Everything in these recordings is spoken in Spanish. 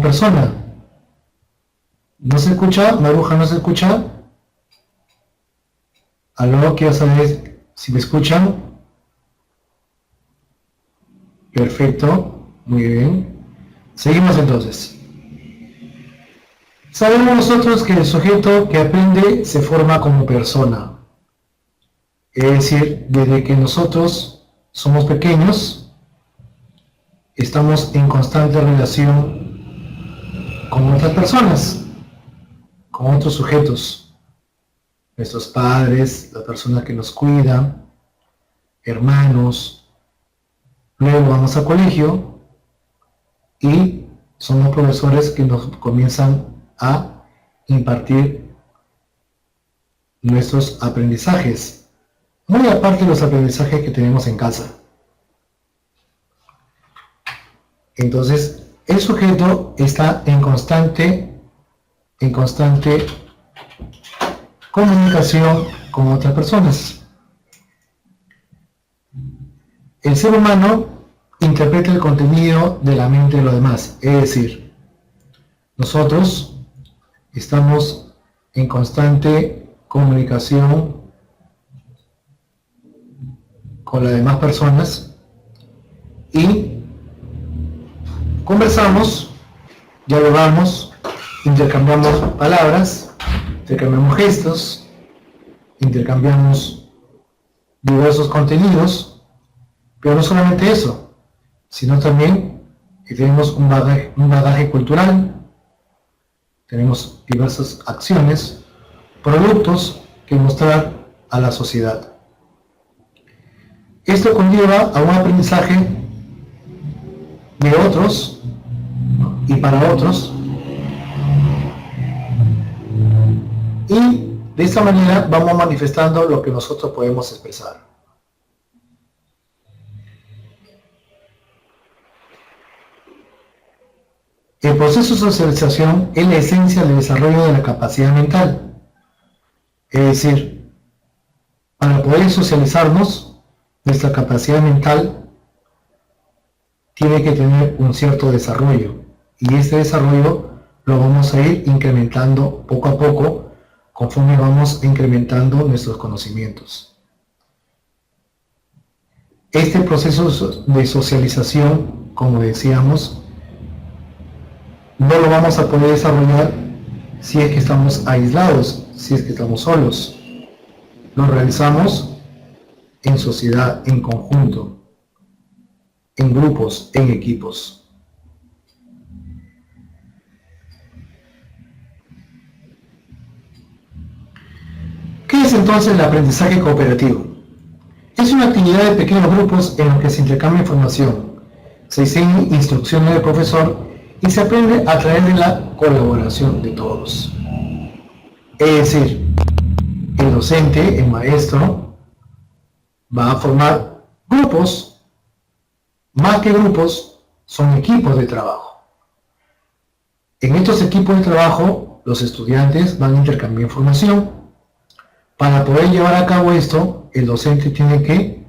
persona. ¿No se escucha? ¿Maruja no se escucha? ¿Aló? Quiero saber si me escuchan. Perfecto, muy bien. Seguimos entonces. Sabemos nosotros que el sujeto que aprende se forma como persona. Es decir, desde que nosotros somos pequeños, estamos en constante relación con otras personas, con otros sujetos, nuestros padres, las personas que nos cuidan, hermanos. Luego vamos al colegio y son los profesores que nos comienzan a impartir nuestros aprendizajes, muy aparte de los aprendizajes que tenemos en casa. Entonces, el sujeto está en constante comunicación con otras personas. El ser humano interpreta el contenido de la mente de los demás, es decir, nosotros estamos en constante comunicación con las demás personas y conversamos, dialogamos, intercambiamos palabras, intercambiamos gestos, intercambiamos diversos contenidos, pero no solamente eso, sino también que tenemos un bagaje cultural, tenemos diversas acciones, productos que mostrar a la sociedad. Esto conlleva a un aprendizaje de otros y para otros, y de esta manera vamos manifestando lo que nosotros podemos expresar. El proceso de socialización es la esencia del desarrollo de la capacidad mental. Es decir, para poder socializarnos, nuestra capacidad mental tiene que tener un cierto desarrollo. Y este desarrollo lo vamos a ir incrementando poco a poco conforme vamos incrementando nuestros conocimientos. Este proceso de socialización, como decíamos, no lo vamos a poder desarrollar si es que estamos aislados, si es que estamos solos. Lo realizamos en sociedad, en conjunto, en grupos, en equipos. ¿Qué es entonces el aprendizaje cooperativo? Es una actividad de pequeños grupos en los que se intercambia información, se enseñan instrucciones del profesor y se aprende a través de la colaboración de todos. Es decir, el docente, el maestro, va a formar grupos, más que grupos, son equipos de trabajo. En estos equipos de trabajo, los estudiantes van a intercambiar información. Para poder llevar a cabo esto, el docente tiene que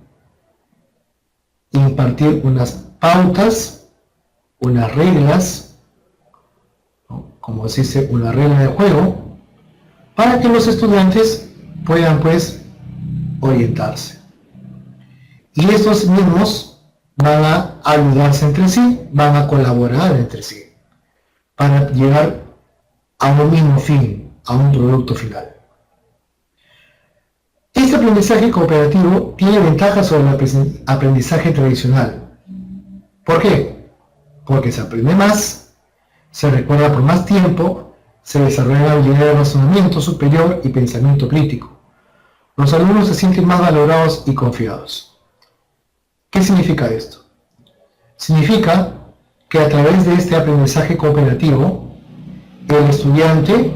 impartir unas pautas, unas reglas, ¿no?, como se dice, una regla de juego, para que los estudiantes puedan pues orientarse. Y estos mismos van a ayudarse entre sí, van a colaborar entre sí, para llegar a un mismo fin, a un producto final. Este aprendizaje cooperativo tiene ventajas sobre el aprendizaje tradicional. ¿Por qué? Porque se aprende más, se recuerda por más tiempo, se desarrolla la habilidad de razonamiento superior y pensamiento crítico. Los alumnos se sienten más valorados y confiados. ¿Qué significa esto? Significa que a través de este aprendizaje cooperativo, el estudiante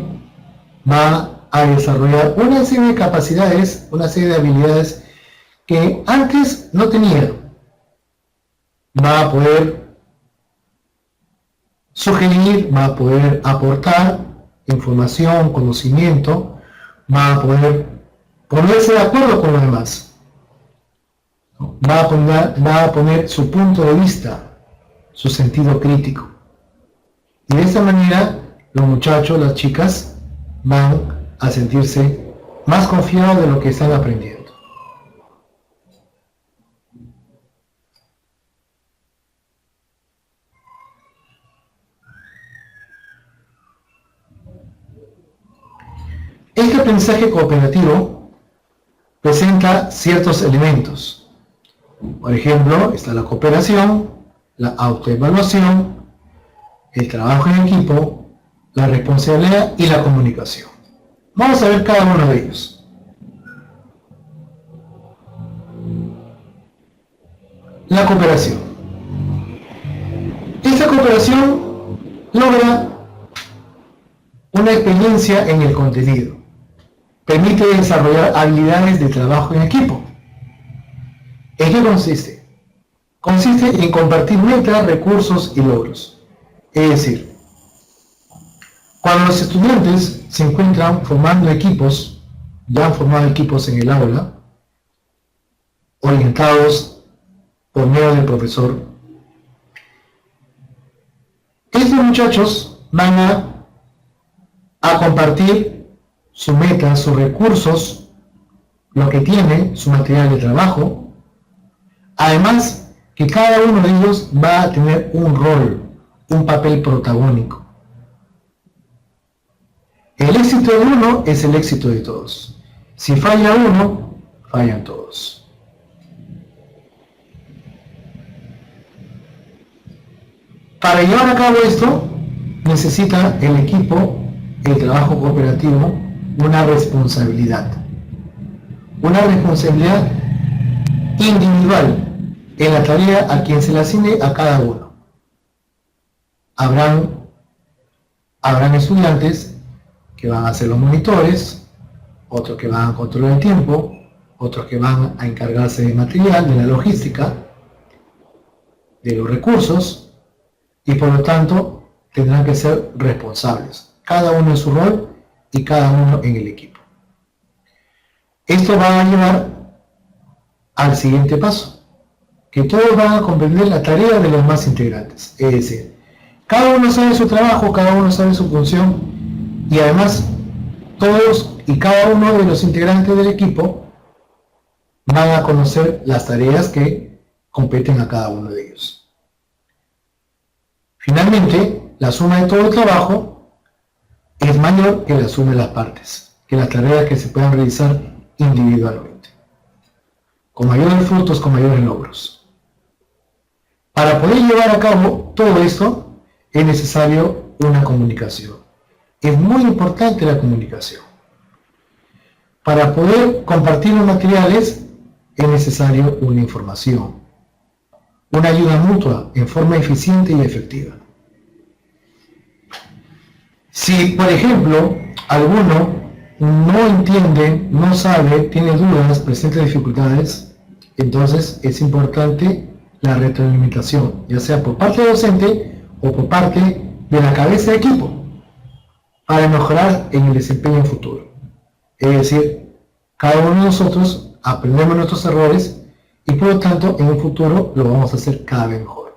va a desarrollar una serie de capacidades, una serie de habilidades que antes no tenía. Va a poder sugerir, va a poder aportar información, conocimiento, va a poder ponerse de acuerdo con los demás. Va a poner su punto de vista, su sentido crítico. Y de esta manera los muchachos, las chicas, van a sentirse más confiados de lo que están aprendiendo. Este aprendizaje cooperativo presenta ciertos elementos. Por ejemplo, está la cooperación, la autoevaluación, el trabajo en equipo, la responsabilidad y la comunicación. Vamos a ver cada uno de ellos. La cooperación. Esta cooperación logra una experiencia en el contenido. Permite desarrollar habilidades de trabajo en equipo. ¿En qué consiste? Consiste en compartir metas, recursos y logros. Es decir, cuando los estudiantes se encuentran formando equipos, ya han formado equipos en el aula, orientados por medio del profesor, estos muchachos van a compartir sus metas, sus recursos, lo que tiene, su material de trabajo. Además, que cada uno de ellos va a tener un rol, un papel protagónico. El éxito de uno es el éxito de todos. Si falla uno, fallan todos. Para llevar a cabo esto, necesita el equipo, el trabajo cooperativo, una responsabilidad. Una responsabilidad individual en la tarea a quien se le asigne a cada uno. Habrán estudiantes que van a ser los monitores, otros que van a controlar el tiempo, otros que van a encargarse del material, de la logística, de los recursos, y por lo tanto tendrán que ser responsables, cada uno en su rol y cada uno en el equipo. Esto va a llevar al siguiente paso, que todos van a comprender la tarea de los más integrantes, es decir, cada uno sabe su trabajo, cada uno sabe su función, y además todos y cada uno de los integrantes del equipo van a conocer las tareas que competen a cada uno de ellos. Finalmente, la suma de todo el trabajo es mayor que la suma de las partes, que las tareas que se puedan realizar individualmente, con mayores frutos, con mayores logros. Para poder llevar a cabo todo esto, es necesario una comunicación. Es muy importante la comunicación. Para poder compartir los materiales, es necesario una información, una ayuda mutua en forma eficiente y efectiva. Si, por ejemplo, alguno no entiende, no sabe, tiene dudas, presenta dificultades, entonces es importante la retroalimentación, ya sea por parte del docente o por parte de la cabeza de equipo, para mejorar en el desempeño futuro. Es decir, cada uno de nosotros aprendemos nuestros errores y por lo tanto en un futuro lo vamos a hacer cada vez mejor.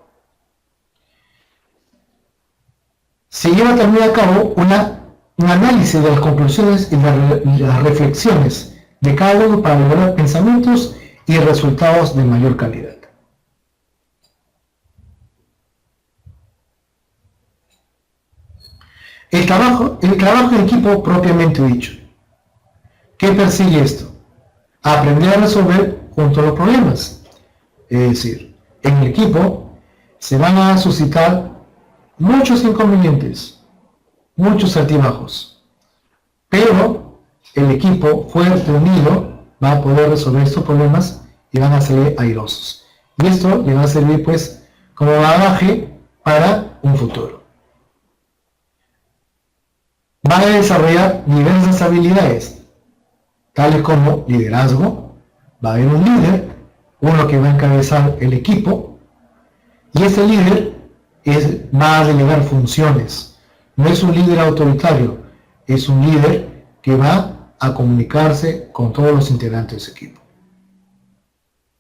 Se lleva también a cabo un análisis de las conclusiones y las reflexiones de cada uno para lograr pensamientos y resultados de mayor calidad. El trabajo en equipo propiamente dicho. ¿Qué persigue esto? Aprender a resolver juntos los problemas. Es decir, en el equipo se van a suscitar muchos inconvenientes, muchos altibajos, pero el equipo fuerte, unido, va a poder resolver estos problemas y van a salir airosos. Y esto le va a servir pues como bagaje para un futuro. Van a desarrollar diversas habilidades, tales como liderazgo. Va a haber un líder, uno que va a encabezar el equipo, y este líder va a delegar funciones. No es un líder autoritario, es un líder que va a comunicarse con todos los integrantes de su equipo.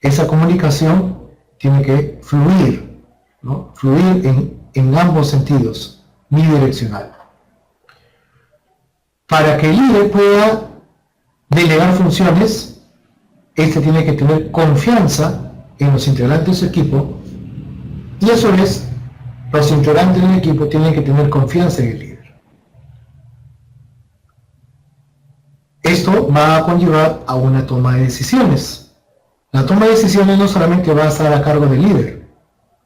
Esa comunicación tiene que fluir, ¿no? Fluir en ambos sentidos, bidireccional. Para que el líder pueda delegar funciones, este tiene que tener confianza en los integrantes de su equipo, y a su vez los integrantes del equipo tienen que tener confianza en el líder. Esto va a conllevar a una toma de decisiones. La toma de decisiones no solamente va a estar a cargo del líder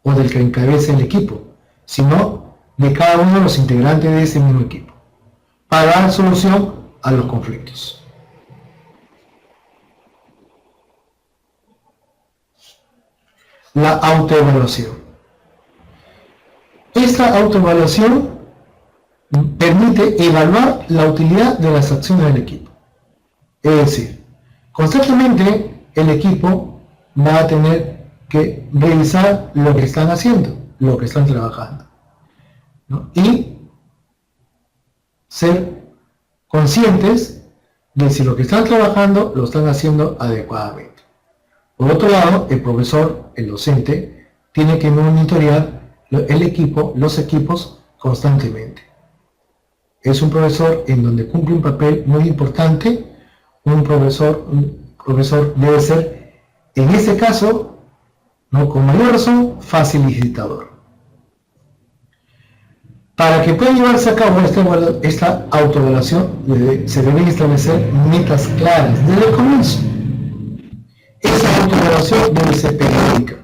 o del que encabece el equipo, sino de cada uno de los integrantes de ese mismo equipo, para dar solución a los conflictos. La autoevaluación. Esta autoevaluación permite evaluar la utilidad de las acciones del equipo. Es decir, constantemente el equipo va a tener que revisar lo que están haciendo, lo que están trabajando, ¿no? Y ser conscientes de si lo que están trabajando lo están haciendo adecuadamente. Por otro lado, el profesor, el docente, tiene que monitorear el equipo, los equipos constantemente. Es un profesor en donde cumple un papel muy importante. Un profesor debe ser, en este caso, ¿no?, con mayor razón, facilitador. Para que pueda llevarse a cabo esta autoevaluación, se deben establecer metas claras desde el comienzo. Esa autoevaluación debe ser periódica.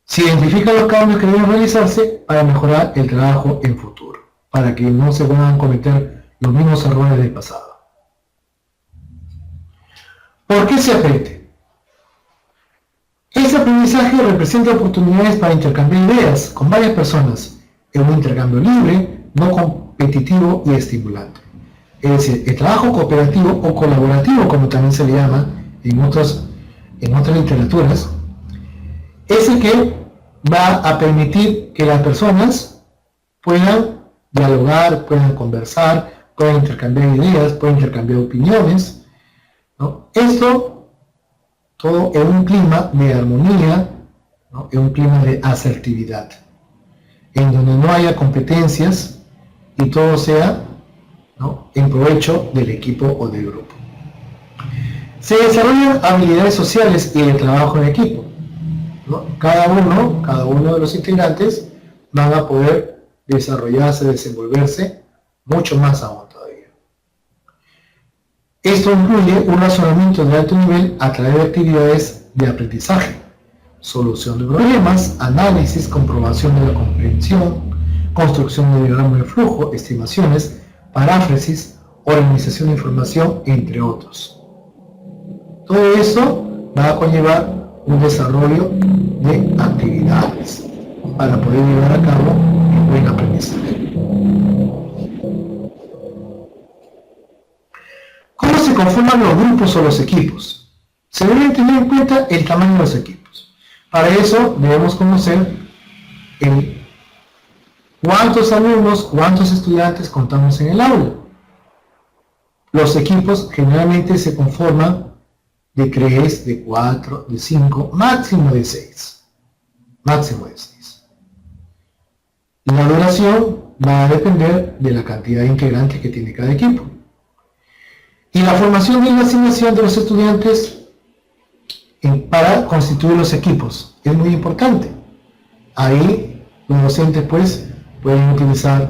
Se identifican los cambios que deben realizarse para mejorar el trabajo en futuro, para que no se puedan cometer los mismos errores del pasado. ¿Por qué se aprende? Este aprendizaje representa oportunidades para intercambiar ideas con varias personas en un intercambio libre, no competitivo y estimulante. Es decir, el trabajo cooperativo o colaborativo, como también se le llama en otras literaturas, es el que va a permitir que las personas puedan dialogar, puedan conversar, puedan intercambiar ideas, puedan intercambiar opiniones, ¿no? Esto todo en un clima de armonía, ¿no?, en un clima de asertividad, en donde no haya competencias y todo sea, ¿no?, en provecho del equipo o del grupo. Se desarrollan habilidades sociales y el trabajo en equipo, ¿no? Cada uno de los integrantes van a poder desarrollarse, desenvolverse mucho más aún todavía. Esto incluye un razonamiento de alto nivel a través de actividades de aprendizaje, solución de problemas, análisis, comprobación de la comprensión, construcción de diagrama de flujo, estimaciones, paráfrasis, organización de información, entre otros. Todo esto va a conllevar un desarrollo de actividades para poder llevar a cabo un buen aprendizaje. ¿Cómo se conforman los grupos o los equipos? Se debe tener en cuenta el tamaño de los equipos. Para eso debemos conocer cuántos alumnos, cuántos estudiantes contamos en el aula. Los equipos generalmente se conforman de 3, de 4, de 5, máximo de 6. Máximo de 6. La duración va a depender de la cantidad de integrantes que tiene cada equipo. Y la formación y la asignación de los estudiantes para constituir los equipos es muy importante. Ahí los docentes pues pueden utilizar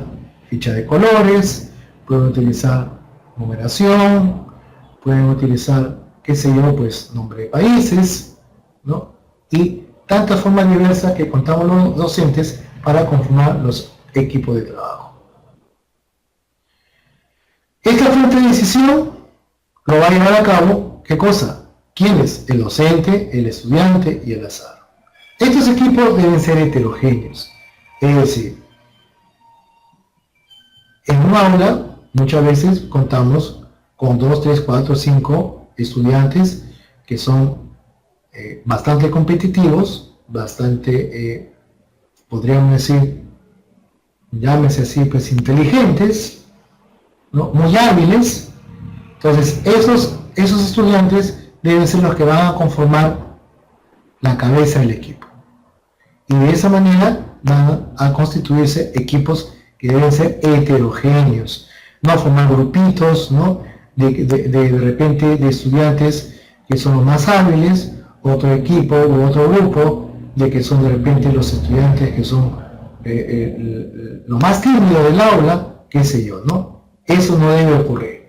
ficha de colores, pueden utilizar numeración, pueden utilizar, qué sé yo, pues nombre de países, ¿no? Y tantas formas diversas que contamos los docentes para conformar los equipos de trabajo. Esta fuente de decisión lo va a llevar a cabo, ¿qué cosa? ¿Quién es? El docente, el estudiante y el azar. Estos equipos deben ser heterogéneos, es decir, en un aula muchas veces contamos con 2, 3, 4, 5 estudiantes que son bastante competitivos, bastante, podríamos decir, llámese así, pues inteligentes, ¿no?, muy hábiles. Entonces esos estudiantes deben ser los que van a conformar la cabeza del equipo, y de esa manera van a constituirse equipos que deben ser heterogéneos, no formar grupitos, ¿no? De repente de estudiantes que son los más hábiles, otro equipo u otro grupo de que son de repente los estudiantes que son lo más tímido del aula, qué sé yo, ¿no? Eso no debe ocurrir.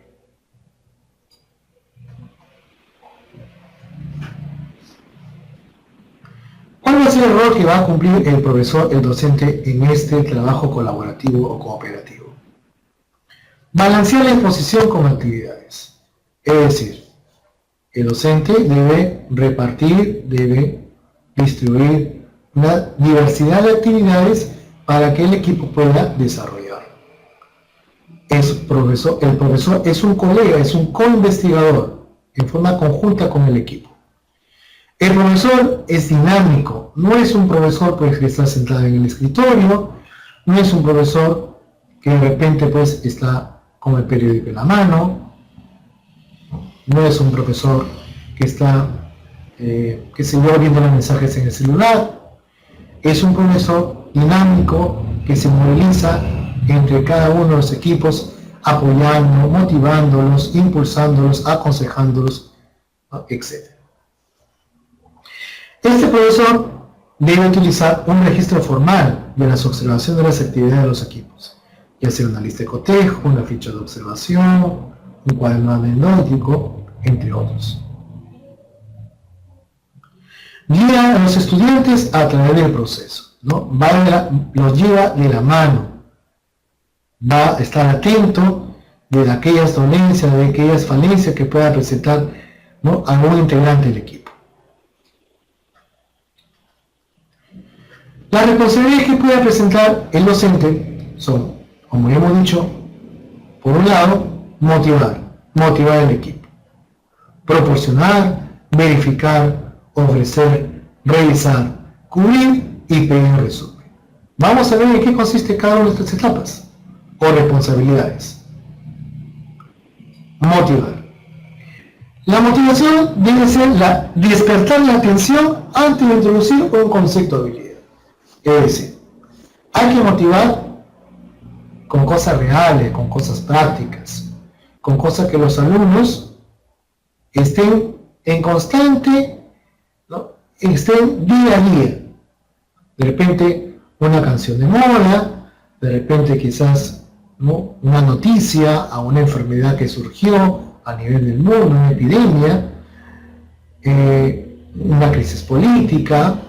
¿Cuál va a ser el rol que va a cumplir el profesor, el docente en este trabajo colaborativo o cooperativo? Balancear la exposición con actividades. Es decir, el docente debe repartir, debe distribuir una diversidad de actividades para que el equipo pueda desarrollar. El profesor es un colega, es un co-investigador en forma conjunta con el equipo. El profesor es dinámico, no es un profesor pues, que está sentado en el escritorio, no es un profesor que de repente pues, está con el periódico en la mano, no es un profesor que está, que se va viendo los mensajes en el celular, es un profesor dinámico que se moviliza entre cada uno de los equipos, apoyando, motivándolos, impulsándolos, aconsejándolos, etc. Este profesor debe utilizar un registro formal de las observaciones de las actividades de los equipos, ya sea una lista de cotejo, una ficha de observación, un cuaderno anecdótico, entre otros. Guía a los estudiantes a través del proceso, ¿no? Los lleva de la mano, va a estar atento de aquellas dolencias, de aquellas falencias que pueda presentar, ¿no?, algún integrante del equipo. Las responsabilidades que pueda presentar el docente son, como ya hemos dicho, por un lado, motivar el equipo, proporcionar, verificar, ofrecer, revisar, cubrir y pedir resumen. Vamos a ver en qué consiste cada una de estas etapas o responsabilidades. Motivar. La motivación debe ser despertar la atención antes de introducir un concepto de habilidad. Es decir, hay que motivar con cosas reales, con cosas prácticas, con cosas que los alumnos estén en constante, ¿no?, estén día a día. De repente una canción de moda, de repente quizás, ¿no?, una noticia a una enfermedad que surgió a nivel del mundo, una epidemia, una crisis política,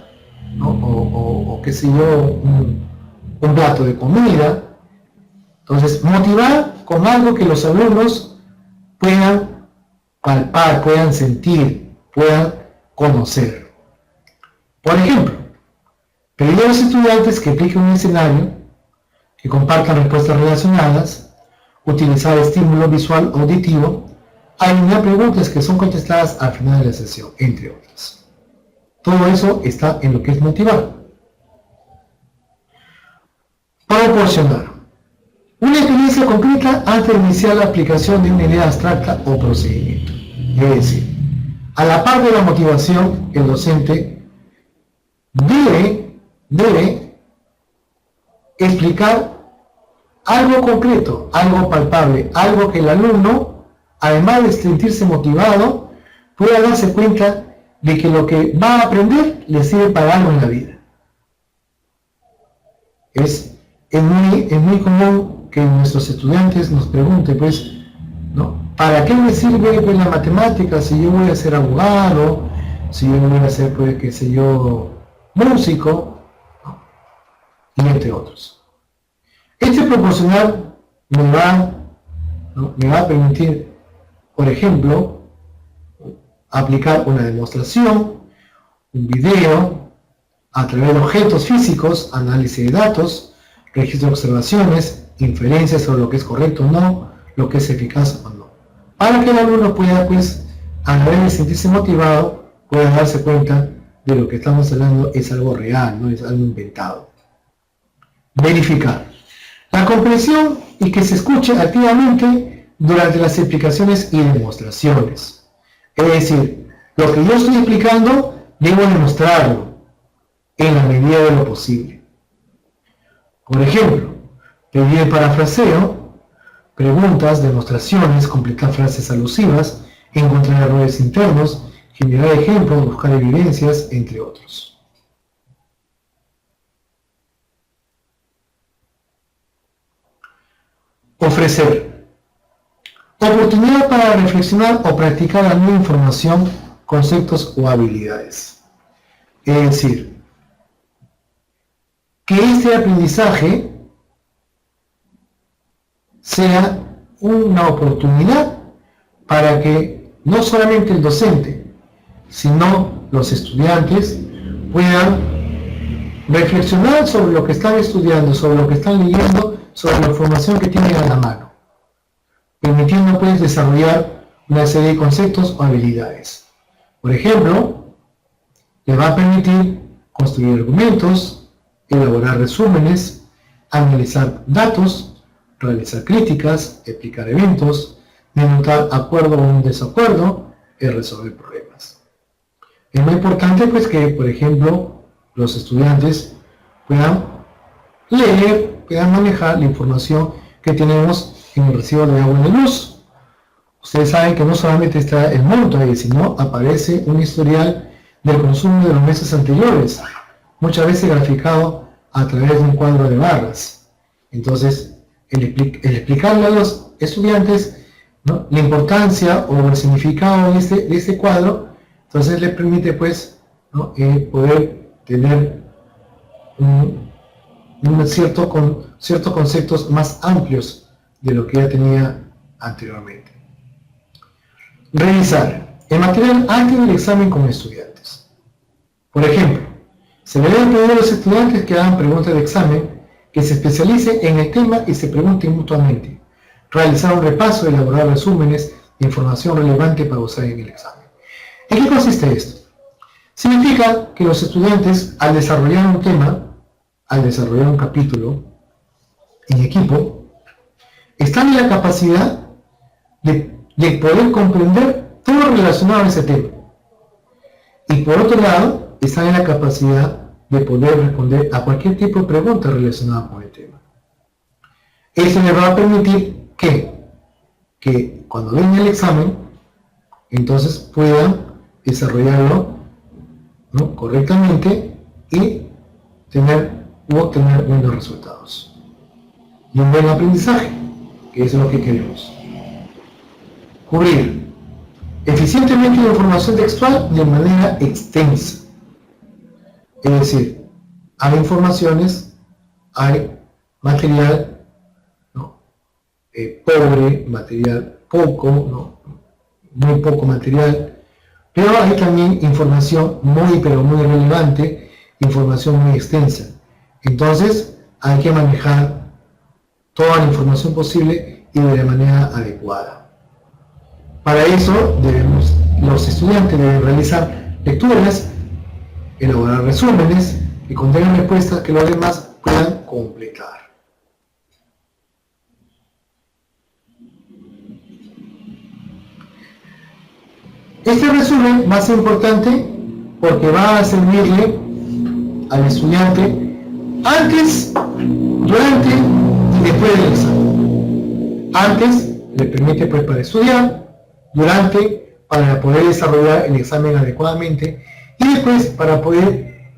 ¿no?, o qué sé yo, un plato de comida. Entonces, motivar con algo que los alumnos puedan palpar, puedan sentir, puedan conocer. Por ejemplo, pedir a los estudiantes que apliquen un escenario, que compartan respuestas relacionadas, utilizar estímulo visual o auditivo, alinear preguntas que son contestadas al final de la sesión, entre otras. Todo eso está en lo que es motivar. Proporcionar. Una experiencia concreta antes de iniciar la aplicación de una idea abstracta o procedimiento. Es decir, a la par de la motivación, el docente debe explicar algo concreto, algo palpable, algo que el alumno, además de sentirse motivado, pueda darse cuenta de que lo que va a aprender le sirve para algo en la vida. Es muy común que nuestros estudiantes nos pregunten, pues, ¿no?, ¿para qué me sirve pues, la matemática si yo voy a ser abogado, si yo voy a ser, pues, qué sé yo, músico, ¿no?, y entre otros? Este proporcional me va a permitir, por ejemplo, aplicar una demostración, un video, a través de objetos físicos, análisis de datos, registro de observaciones, inferencias sobre lo que es correcto o no, lo que es eficaz o no. Para que el alumno pueda, pues, a la vez de sentirse motivado, pueda darse cuenta de lo que estamos hablando es algo real, no es algo inventado. Verificar. La comprensión y que se escuche activamente durante las explicaciones y demostraciones. Es decir, lo que yo estoy explicando, debo demostrarlo en la medida de lo posible. Por ejemplo, pedir el parafraseo, preguntas, demostraciones, completar frases alusivas, encontrar errores internos, generar ejemplos, buscar evidencias, entre otros. Ofrecer. Oportunidad para reflexionar o practicar la nueva información, conceptos o habilidades. Es decir, que este aprendizaje sea una oportunidad para que no solamente el docente, sino los estudiantes puedan reflexionar sobre lo que están estudiando, sobre lo que están leyendo, sobre la información que tienen a la mano, permitiendo pues desarrollar una serie de conceptos o habilidades. Por ejemplo, le va a permitir construir argumentos, elaborar resúmenes, analizar datos, realizar críticas, explicar eventos, denotar acuerdo o un desacuerdo y resolver problemas. Es muy importante pues que, por ejemplo, los estudiantes puedan leer, puedan manejar la información que tenemos en el recibo de agua y de luz. Ustedes saben que no solamente está el monto ahí, sino aparece un historial del consumo de los meses anteriores, muchas veces graficado a través de un cuadro de barras. Entonces, el explicarle a los estudiantes, ¿no?, la importancia o el significado de este cuadro, entonces le permite pues, ¿no?, poder tener ciertos conceptos más amplios de lo que ya tenía anteriormente. Revisar el material antes del examen con estudiantes. Por ejemplo, se le debe pedir a los estudiantes que hagan preguntas de examen, que se especialicen en el tema y se pregunten mutuamente. Realizar un repaso, elaborar resúmenes de información relevante para usar en el examen. ¿En qué consiste esto? Significa que los estudiantes, al desarrollar un tema, al desarrollar un capítulo en equipo, están en la capacidad de poder comprender todo relacionado a ese tema. Y por otro lado, están en la capacidad de poder responder a cualquier tipo de pregunta relacionada con el tema. Eso les va a permitir que cuando venga el examen, entonces puedan desarrollarlo, ¿no?, correctamente y obtener buenos resultados. Y un buen aprendizaje, que es lo que queremos. Cubrir eficientemente la información textual de manera extensa. Es decir, hay informaciones, hay material, ¿no?, pobre, material poco, ¿no?, muy poco material, pero hay también información muy relevante, información muy extensa. Entonces hay que manejar toda la información posible y de la manera adecuada. Para eso los estudiantes deben realizar lecturas, elaborar resúmenes que contengan respuestas que los demás puedan completar. Este resumen va a ser importante porque va a servirle al estudiante antes, durante y después del examen. Antes le permite pues para estudiar, durante para poder desarrollar el examen adecuadamente y después para poder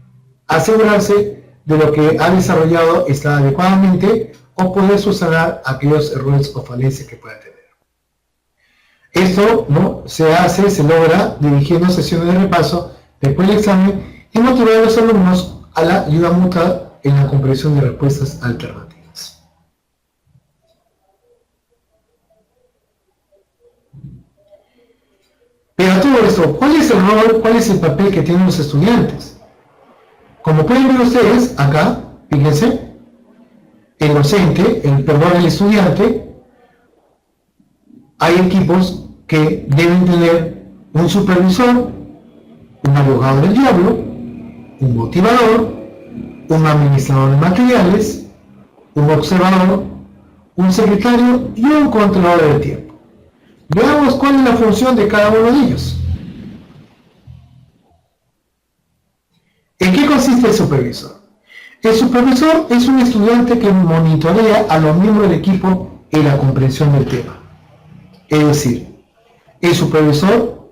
asegurarse de lo que ha desarrollado está adecuadamente o poder subsanar aquellos errores o falencias que pueda tener. Esto, ¿no?, se logra dirigiendo sesiones de repaso después del examen y motivar a los alumnos a la ayuda mutua en la comprensión de respuestas alternativas. Pero a todo esto, ¿cuál es el rol, cuál es el papel que tienen los estudiantes? Como pueden ver ustedes acá, fíjense, el estudiante, hay equipos que deben tener un supervisor, un abogado del diablo, un motivador, un administrador de materiales, un observador, un secretario y un controlador del tiempo. Veamos cuál es la función de cada uno de ellos. ¿En qué consiste el supervisor? El supervisor es un estudiante que monitorea a los miembros del equipo en la comprensión del tema. Es decir, el supervisor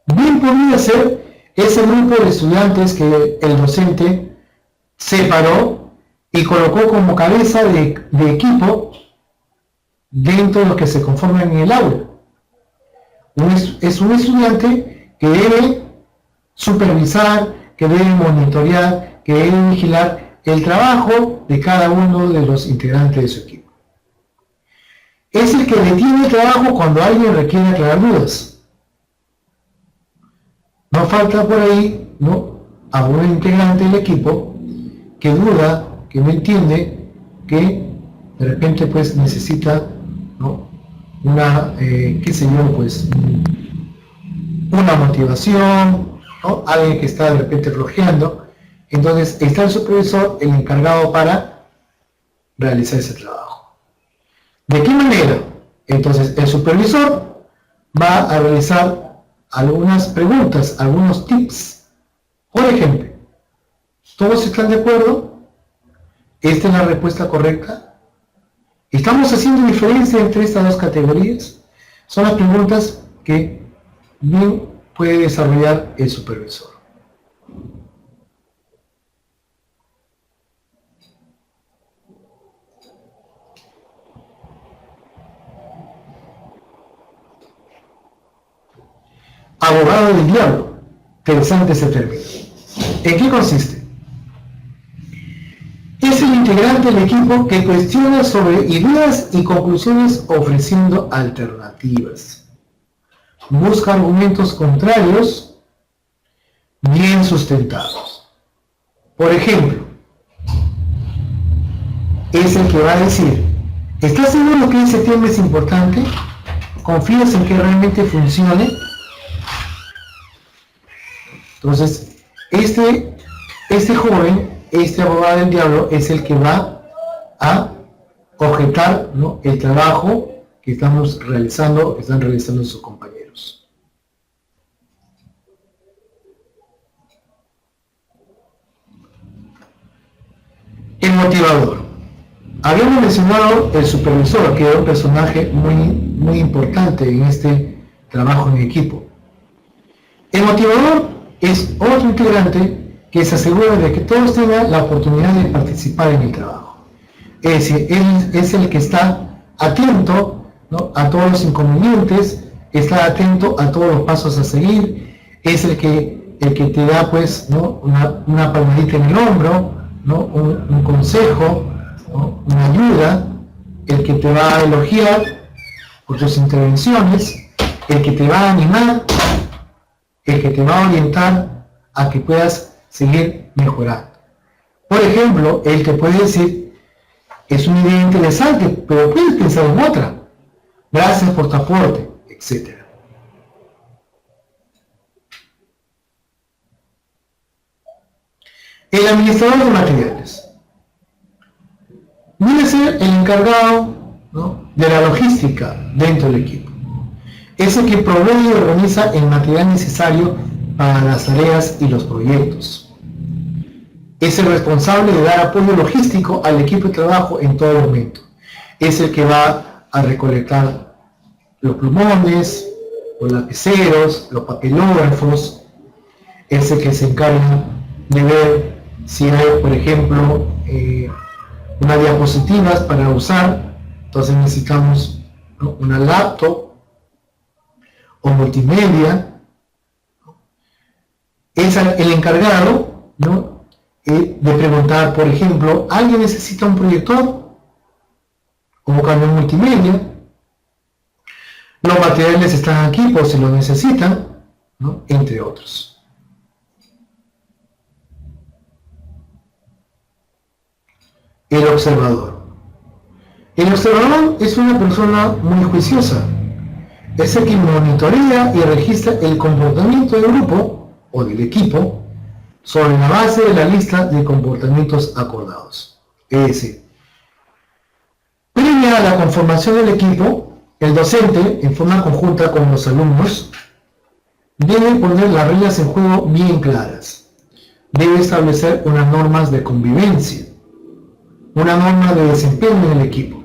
bien podría ser ese grupo de estudiantes que el docente separó y colocó como cabeza de equipo dentro de los que se conforman en el aula. Es un estudiante que debe supervisar, que debe monitorear, que debe vigilar el trabajo de cada uno de los integrantes de su equipo. Es el que detiene el trabajo cuando alguien requiere aclarar dudas. No falta por ahí, ¿no?, a un integrante del equipo que duda, que no entiende, que de repente pues necesita, ¿no?, una, qué sé yo, pues una motivación, ¿no?, alguien que está de repente flojeando. Entonces está el supervisor, el encargado para realizar ese trabajo. ¿De qué manera? Entonces el supervisor va a realizar algunas preguntas, algunos tips. Por ejemplo, ¿todos están de acuerdo? ¿Esta es la respuesta correcta? ¿Estamos haciendo diferencia entre estas dos categorías? Son las preguntas que bien puede desarrollar el supervisor. Abogado del diablo. Interesante ese término. ¿En qué consiste? Es el integrante del equipo que cuestiona sobre ideas y conclusiones ofreciendo alternativas. Busca argumentos contrarios bien sustentados. Por ejemplo, es el que va a decir: ¿estás seguro que ese tema es importante? ¿Confías en que realmente funcione? Entonces, este joven, este abogado del diablo, es el que va a objetar, ¿no?, el trabajo que estamos realizando, que están realizando sus compañeros. El motivador. Habíamos mencionado el supervisor, que era un personaje muy importante en este trabajo en equipo. El motivador es otro integrante que se asegura de que todos tengan la oportunidad de participar en el trabajo. Es decir, él es el que está atento, ¿no?, a todos los inconvenientes, está atento a todos los pasos a seguir, es el que te da pues, ¿no?, una palmadita en el hombro, ¿no?, un consejo, ¿no?, una ayuda, el que te va a elogiar por tus intervenciones, el que te va a animar, el que te va a orientar a que puedas seguir mejorando. Por ejemplo, él te puede decir: es una idea interesante, pero puedes pensar en otra. Gracias por tu aporte, etc. El administrador de materiales debe ser el encargado, ¿no?, de la logística dentro del equipo. Es el que provee y organiza el material necesario para las tareas y los proyectos. Es el responsable de dar apoyo logístico al equipo de trabajo en todo momento. Es el que va a recolectar los plumones, los lapiceros, los papelógrafos. Es el que se encarga de ver si hay, por ejemplo, unas diapositivas para usar. Entonces necesitamos, ¿no?, una laptop o multimedia. Es el encargado, ¿no?, de preguntar, por ejemplo: ¿alguien necesita un proyector o un cambio multimedia? Los materiales están aquí por si lo necesitan, ¿no?, entre otros. El observador. El observador es una persona muy juiciosa. Es el que monitorea y registra el comportamiento del grupo o del equipo sobre la base de la lista de comportamientos acordados. Es decir, previa a la conformación del equipo, el docente, en forma conjunta con los alumnos, debe poner las reglas en juego bien claras. Debe establecer unas normas de convivencia. una norma de desempeño en el equipo.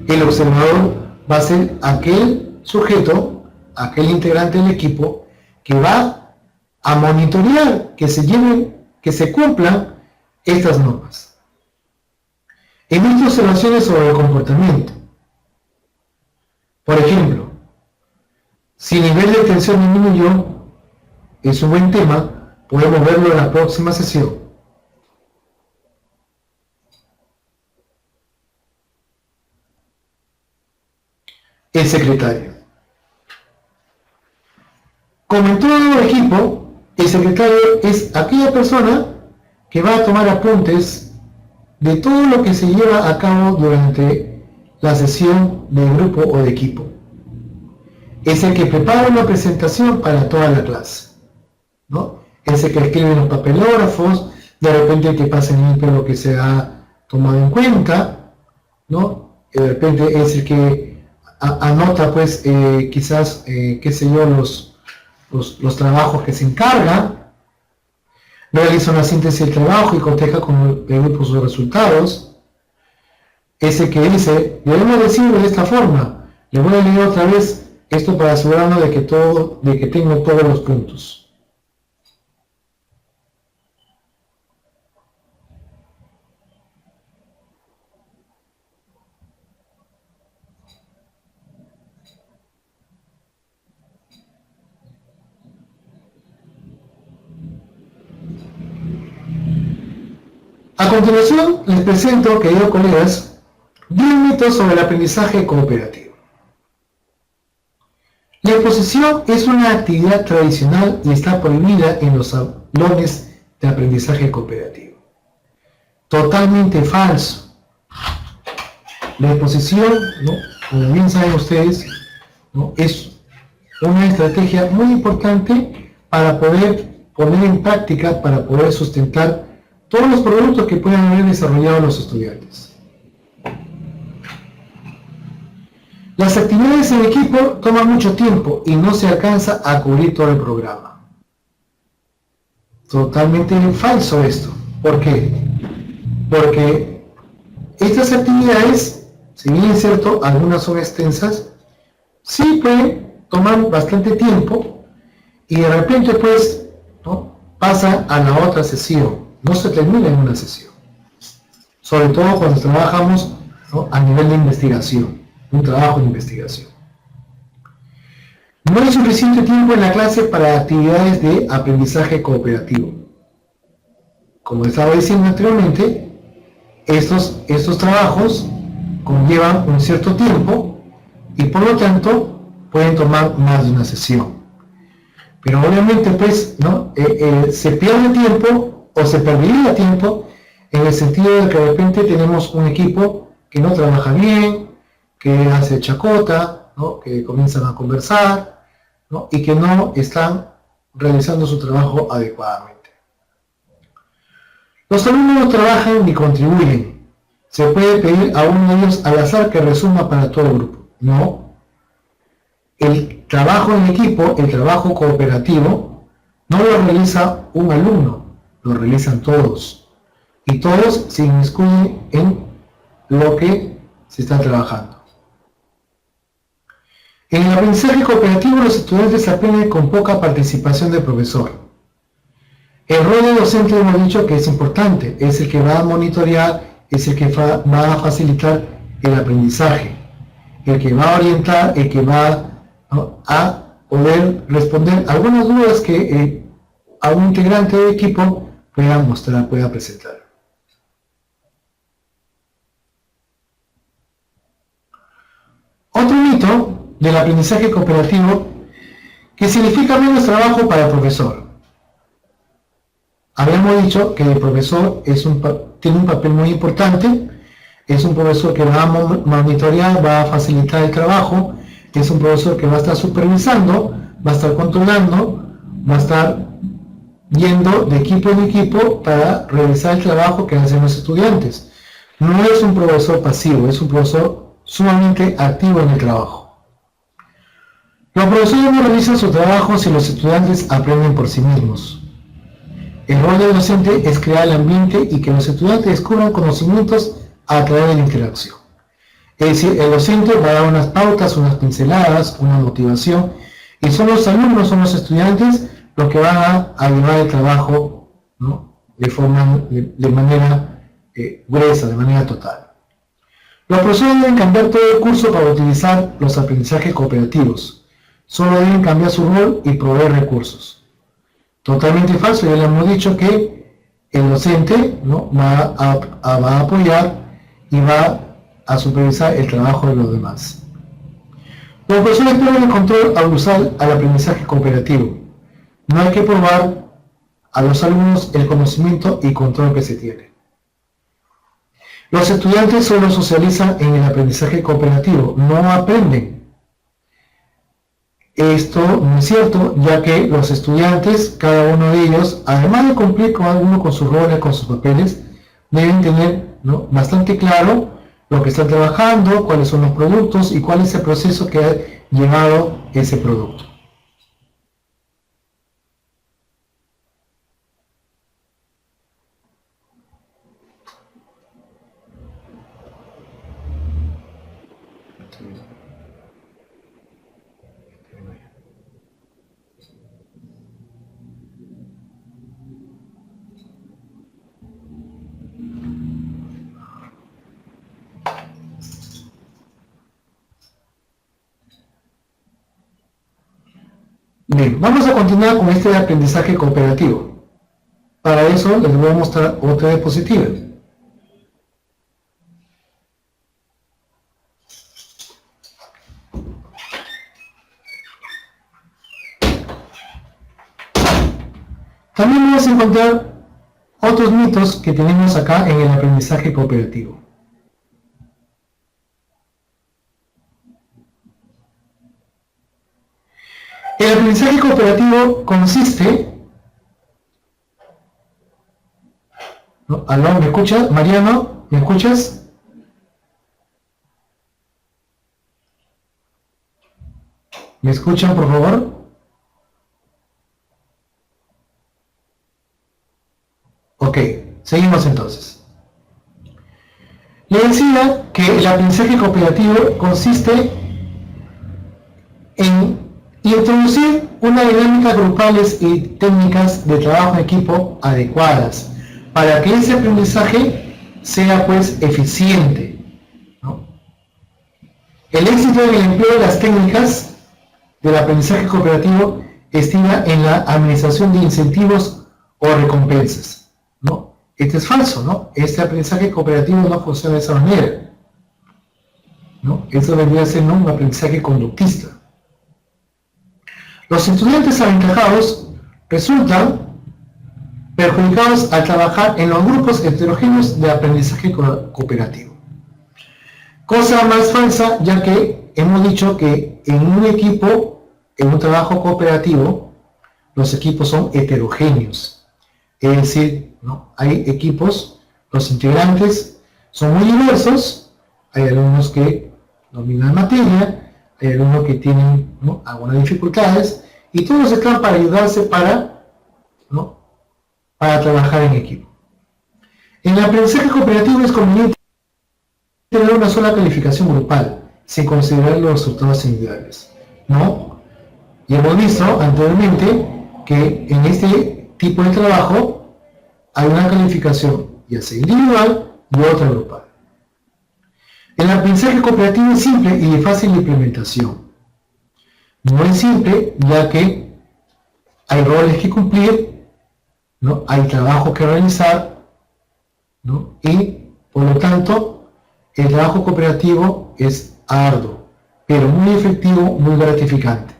El observador va a ser aquel sujeto, aquel integrante del equipo que va a monitorear que se cumplan estas normas. Emite observaciones sobre el comportamiento. Por ejemplo, si el nivel de tensión disminuyó, es un buen tema, podemos verlo en la próxima sesión. El secretario. Como en todo equipo, el secretario es aquella persona que va a tomar apuntes de todo lo que se lleva a cabo durante la sesión de grupo o de equipo. Es el que prepara una presentación para toda la clase, ¿no? Es el que escribe los papelógrafos, de repente el que pasa en limpio lo que se ha tomado en cuenta, ¿no? De repente es el que anota, pues, quizás, qué sé yo, los trabajos que se encarga, realiza una síntesis del trabajo y coteja con el grupo sus resultados. Ese que dice, debemos decirlo de esta forma, le voy a leer otra vez esto para asegurarnos de que tengo todos los puntos. A continuación, les presento, queridos colegas, 10 mitos sobre el aprendizaje cooperativo. La exposición es una actividad tradicional y está prohibida en los salones de aprendizaje cooperativo. Totalmente falso. La exposición, ¿no?, como bien saben ustedes, ¿no?, es una estrategia muy importante para poder poner en práctica, para poder sustentar todos los productos que puedan haber desarrollado los estudiantes. Las actividades en equipo toman mucho tiempo y no se alcanza a cubrir todo el programa. Totalmente falso esto. ¿Por qué? Porque estas actividades, si bien es cierto, algunas son extensas, sí pueden tomar bastante tiempo y de repente, pues, ¿no?, pasa a la otra sesión. No se termina en una sesión, sobre todo cuando trabajamos, ¿no?, a nivel de investigación, un trabajo de investigación. No hay suficiente tiempo en la clase para actividades de aprendizaje cooperativo. Como estaba diciendo anteriormente, estos trabajos conllevan un cierto tiempo y por lo tanto pueden tomar más de una sesión. Pero obviamente, pues, ¿no?, se pierde tiempo o se perdería tiempo en el sentido de que de repente tenemos un equipo que no trabaja bien, que hace chacota, ¿no?, que comienzan a conversar, ¿no?, y que no están realizando su trabajo adecuadamente. Los alumnos no trabajan ni contribuyen. Se puede pedir a uno de ellos al azar que resuma para todo el grupo. No. El trabajo en equipo, el trabajo cooperativo, no lo realiza un alumno, lo realizan todos. Y todos se inmiscuyen en lo que se está trabajando. En el aprendizaje cooperativo los estudiantes aprenden con poca participación del profesor. El rol del docente, hemos dicho que es importante, es el que va a monitorear, es el que va a facilitar el aprendizaje, el que va a orientar, el que va, ¿no?, a poder responder algunas dudas que a un integrante del equipo pueda mostrar, pueda presentar. Otro mito del aprendizaje cooperativo, que significa menos trabajo para el profesor. Habíamos dicho que el profesor tiene un papel muy importante, es un profesor que va a monitorear, va a facilitar el trabajo, es un profesor que va a estar supervisando, va a estar controlando, va a estar yendo de equipo en equipo para realizar el trabajo que hacen los estudiantes. No es un profesor pasivo, es un profesor sumamente activo en el trabajo. Los profesores no realizan su trabajo si los estudiantes aprenden por sí mismos. El rol del docente es crear el ambiente y que los estudiantes descubran conocimientos a través de la interacción. Es decir, el docente va a dar unas pautas, unas pinceladas, una motivación, y son los alumnos, son los estudiantes los que van a llevar el trabajo, ¿no?, de manera gruesa, de manera total. Los profesores deben cambiar todo el curso para utilizar los aprendizajes cooperativos. Solo deben cambiar su rol y proveer recursos. Totalmente falso, ya le hemos dicho que el docente, ¿no?, va a apoyar y va a supervisar el trabajo de los demás. Los profesores pierden el control al usar al aprendizaje cooperativo. No hay que probar a los alumnos el conocimiento y control que se tiene. Los estudiantes solo socializan en el aprendizaje cooperativo, no aprenden. Esto no es cierto, ya que los estudiantes, cada uno de ellos, además de cumplir cada uno con sus roles, con sus papeles, deben tener, ¿no?, bastante claro lo que están trabajando, cuáles son los productos y cuál es el proceso que ha llevado ese producto. Bien, vamos a continuar con este aprendizaje cooperativo. Para eso les voy a mostrar otra diapositiva. También vamos a encontrar otros mitos que tenemos acá en el aprendizaje cooperativo. El aprendizaje cooperativo consiste... ¿No? ¿Aló? ¿Me escuchas? Mariano, ¿me escuchas? ¿Me escuchan, por favor? Ok, seguimos entonces. Le decía que el aprendizaje cooperativo consiste en introducir una dinámica grupales y técnicas de trabajo en equipo adecuadas para que ese aprendizaje sea pues eficiente, ¿no? El éxito en el empleo de las técnicas del aprendizaje cooperativo estriba en la administración de incentivos o recompensas, ¿no? Este es falso, ¿no? Este aprendizaje cooperativo no funciona de esa manera, ¿no? Eso debería ser, ¿no?, un aprendizaje conductista. Los estudiantes aventajados resultan perjudicados al trabajar en los grupos heterogéneos de aprendizaje cooperativo. Cosa más falsa, ya que hemos dicho que en un equipo, en un trabajo cooperativo, los equipos son heterogéneos. Es decir, ¿no?, hay equipos, los integrantes son muy diversos, hay algunos que dominan materia, hay algunos que tienen, ¿no?, algunas dificultades, y todos están para ayudarse para, ¿no?, para trabajar en equipo. En el aprendizaje cooperativo es conveniente tener una sola calificación grupal, sin considerar los resultados individuales, ¿no? Y hemos visto anteriormente que en este tipo de trabajo hay una calificación, ya sea individual y otra grupal. El aprendizaje cooperativo es simple y de fácil implementación. No es simple, ya que hay roles que cumplir, ¿no?, hay trabajo que realizar, ¿no?, y por lo tanto el trabajo cooperativo es arduo, pero muy efectivo, muy gratificante.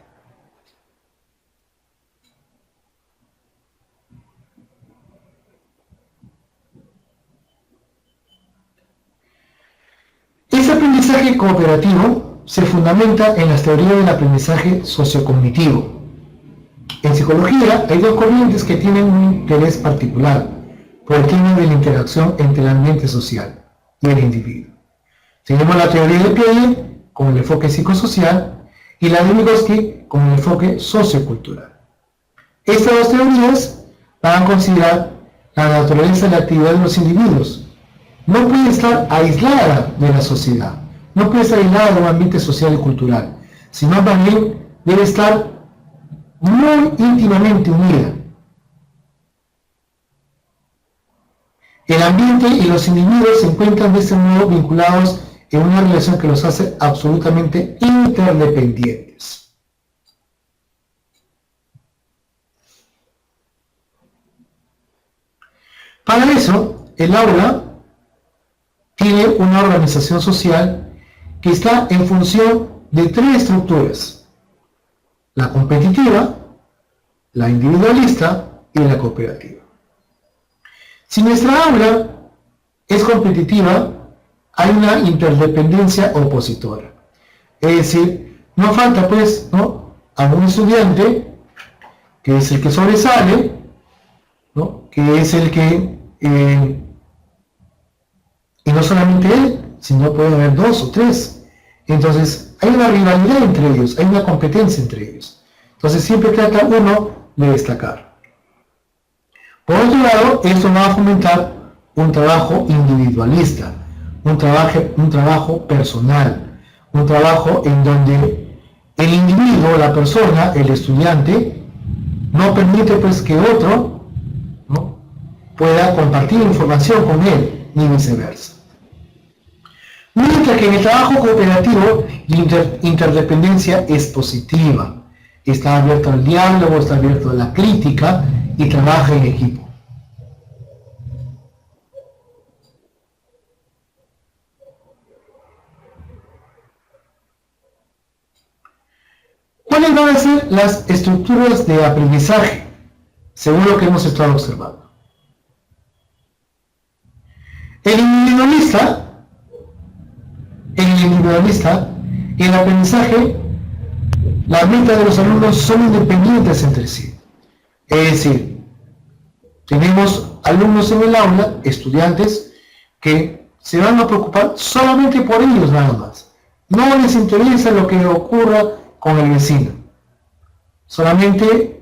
Ese aprendizaje cooperativo se fundamenta en las teorías del aprendizaje sociocognitivo. En psicología hay dos corrientes que tienen un interés particular por el tema de la interacción entre el ambiente social y el individuo. Tenemos la teoría de Piaget con el enfoque psicosocial y la de Vygotsky con el enfoque sociocultural. Estas dos teorías van a considerar la naturaleza de la actividad de los individuos. No puede estar aislada de la sociedad, no puede estar aislada de un ambiente social y cultural, sino también debe estar muy íntimamente unida. El ambiente y los individuos se encuentran de este modo vinculados en una relación que los hace absolutamente interdependientes. Para eso, el aula tiene una organización social que está en función de tres estructuras: la competitiva, la individualista y la cooperativa. Si nuestra aula es competitiva, hay una interdependencia opositora. Es decir, no falta pues, ¿no?, algún estudiante que es el que sobresale, ¿no?, que es el que, y no solamente él, sino puede haber dos o tres. Entonces, hay una rivalidad entre ellos, hay una competencia entre ellos. Entonces, siempre trata uno de destacar. Por otro lado, esto va a fomentar un trabajo individualista, un trabajo personal, un trabajo en donde el individuo, la persona, el estudiante, no permite pues que otro, ¿no?, pueda compartir información con él, ni viceversa. Mientras que en el trabajo cooperativo la interdependencia es positiva, está abierto al diálogo, está abierto a la crítica y trabaja en equipo. ¿Cuáles van a ser las estructuras de aprendizaje, según lo que hemos estado observando? El individualista, el aprendizaje, las metas de los alumnos son independientes entre sí. Es decir, tenemos alumnos en el aula, estudiantes, que se van a preocupar solamente por ellos nada más. No les interesa lo que ocurra con el vecino. Solamente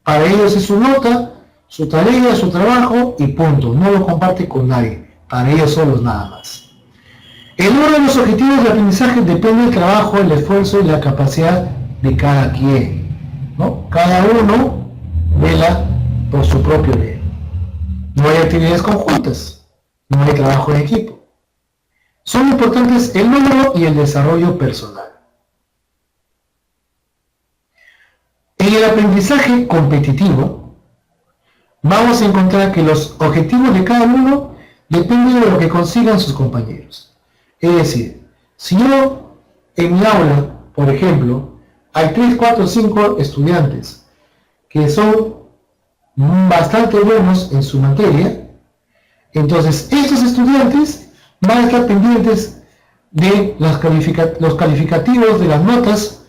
para ellos es su nota, su tarea, su trabajo y punto. No lo comparte con nadie. Para ellos solos nada más. El logro de los objetivos de aprendizaje depende del trabajo, el esfuerzo y la capacidad de cada quien, ¿no? Cada uno vela por su propio bien. No hay actividades conjuntas, no hay trabajo en equipo. Son importantes el logro y el desarrollo personal. En el aprendizaje competitivo, vamos a encontrar que los objetivos de cada uno dependen de lo que consigan sus compañeros. Es decir, si yo en mi aula, por ejemplo, hay 3, 4, 5 estudiantes que son bastante buenos en su materia, entonces estos estudiantes van a estar pendientes de los calificativos, de las notas,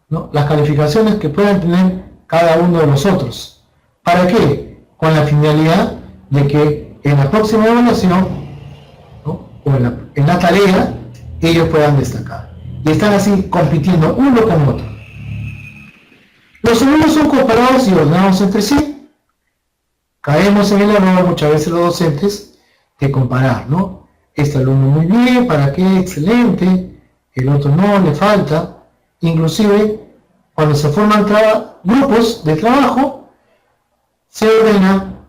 ¿no?, las calificaciones que puedan tener cada uno de los otros. ¿Para qué? Con la finalidad de que en la próxima evaluación, ¿no?, o en la tarea, ellos puedan destacar. Y están así compitiendo uno con otro. Los alumnos son comparados y ordenados entre sí. Caemos en el error muchas veces los docentes de comparar, ¿no? Este alumno muy bien, ¿para qué? Excelente. El otro no, le falta. Inclusive, cuando se forman grupos de trabajo, se ordenan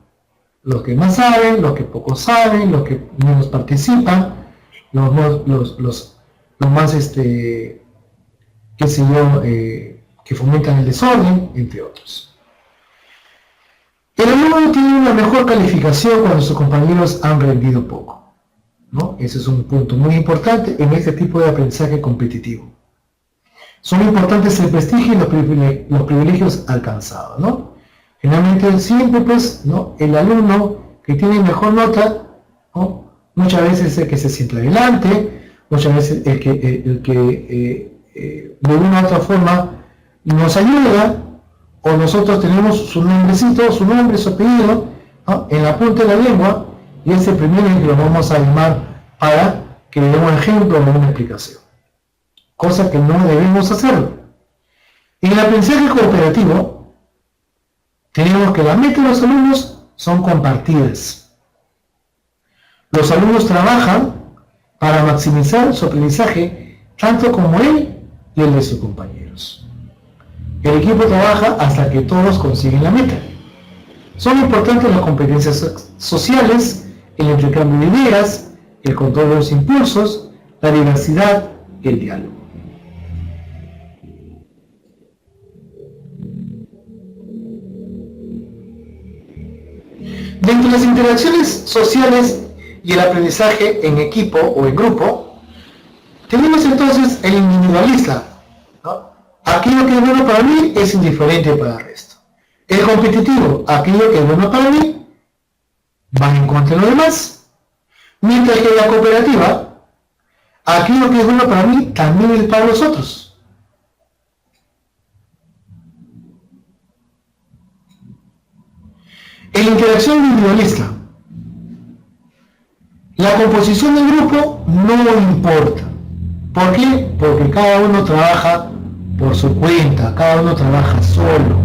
los que más saben, los que poco saben, los que menos participan, los más, qué sé yo, que fomentan el desorden, entre otros. El alumno tiene una mejor calificación cuando sus compañeros han rendido poco, ¿no? Ese es un punto muy importante en este tipo de aprendizaje competitivo. Son importantes el prestigio y los privilegios alcanzados, ¿no? Generalmente siempre, pues, ¿no?, el alumno que tiene mejor nota, ¿no?, muchas veces es el que se siente adelante, muchas veces el que de una u otra forma nos ayuda, o nosotros tenemos su nombrecito, su nombre, su apellido, ¿no?, en la punta de la lengua, y es el primero en que lo vamos a llamar para que le dé un ejemplo o una explicación. Cosa que no debemos hacerlo. En el aprendizaje cooperativo, tenemos que las metas de los alumnos son compartidas. Los alumnos trabajan para maximizar su aprendizaje, tanto como él y el de sus compañeros. El equipo trabaja hasta que todos consiguen la meta. Son importantes las competencias sociales, el intercambio de ideas, el control de los impulsos, la diversidad y el diálogo. Dentro de las interacciones sociales y el aprendizaje en equipo o en grupo, tenemos entonces el individualista, ¿no? Aquello que es bueno para mí es indiferente para el resto. El competitivo, aquello que es bueno para mí, va en contra de los demás. Mientras que la cooperativa, aquello que es bueno para mí también es para los otros. En la interacción individualista, la composición del grupo no importa. ¿Por qué? Porque cada uno trabaja por su cuenta, cada uno trabaja solo,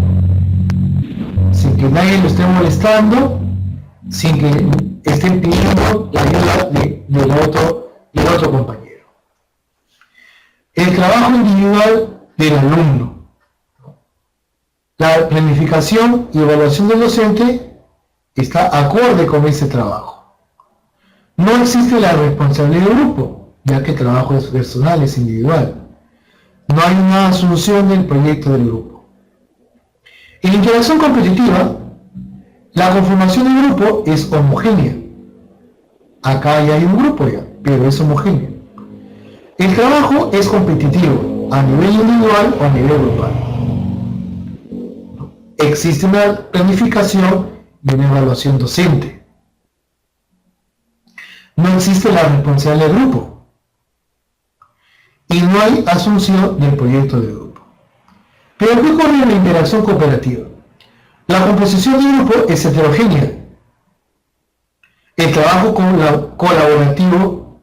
sin que nadie lo esté molestando, sin que estén pidiendo la ayuda del otro compañero. El trabajo individual del alumno, la planificación y evaluación del docente está acorde con ese trabajo. No existe la responsabilidad del grupo, ya que el trabajo es personal, es individual. No hay una asunción del proyecto del grupo. En la interacción competitiva, la conformación del grupo es homogénea. Acá ya hay un grupo ya, pero es homogéneo. El trabajo es competitivo, a nivel individual o a nivel grupal. Existe una planificación y una evaluación docente. No existe la responsabilidad del grupo. Y no hay asunción del proyecto del grupo. Pero ¿qué ocurre en la interacción cooperativa? La composición del grupo es heterogénea. El trabajo colaborativo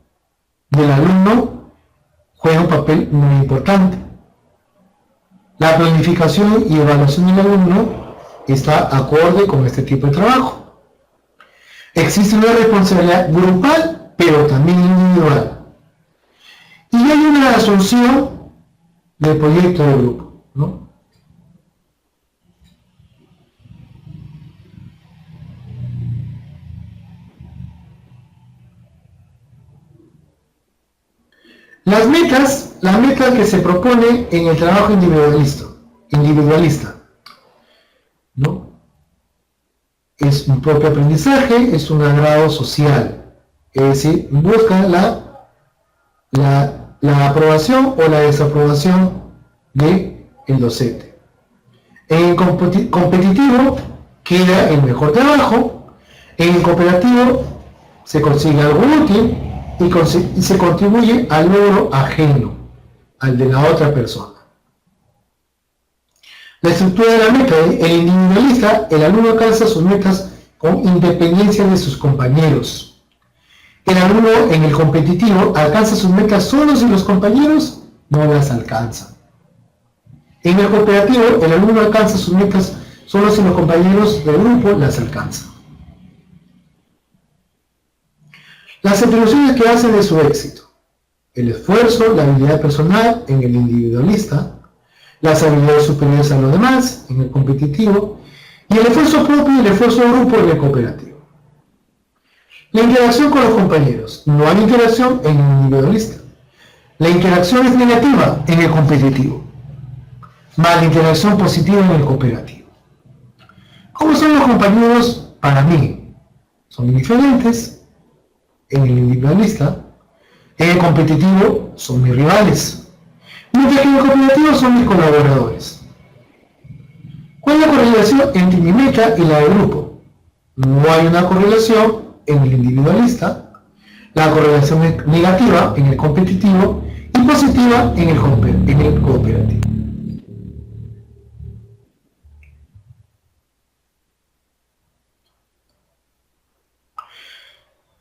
del alumno juega un papel muy importante. La planificación y evaluación del alumno está acorde con este tipo de trabajo. Existe una responsabilidad grupal, pero también individual. Y hay una asunción del proyecto del grupo, ¿no? Las metas que se propone en el trabajo individualista, ¿no? Es un propio aprendizaje, es un agrado social, es decir, busca la aprobación o la desaprobación del docente. En el competitivo queda el mejor trabajo, en el cooperativo se consigue algo útil y se contribuye al logro ajeno, al de la otra persona. La estructura de la meta, el individualista, el alumno alcanza sus metas con independencia de sus compañeros. El alumno en el competitivo alcanza sus metas solo si los compañeros no las alcanzan. En el cooperativo, el alumno alcanza sus metas solo si los compañeros del grupo las alcanzan. Las atribuciones que hacen de su éxito: el esfuerzo, la habilidad personal en el individualista, las habilidades superiores a los demás en el competitivo, y el esfuerzo propio y el esfuerzo de grupo en el cooperativo. La interacción con los compañeros: no hay interacción en el individualista. La interacción es negativa en el competitivo, más la interacción positiva en el cooperativo. ¿Cómo son los compañeros para mí? Son indiferentes en el individualista. En el competitivo son mis rivales, mientras que en el cooperativo son mis colaboradores. ¿Cuál es la correlación entre mi meta y la del grupo? No hay una correlación en el individualista. La correlación es negativa en el competitivo y positiva en el cooperativo.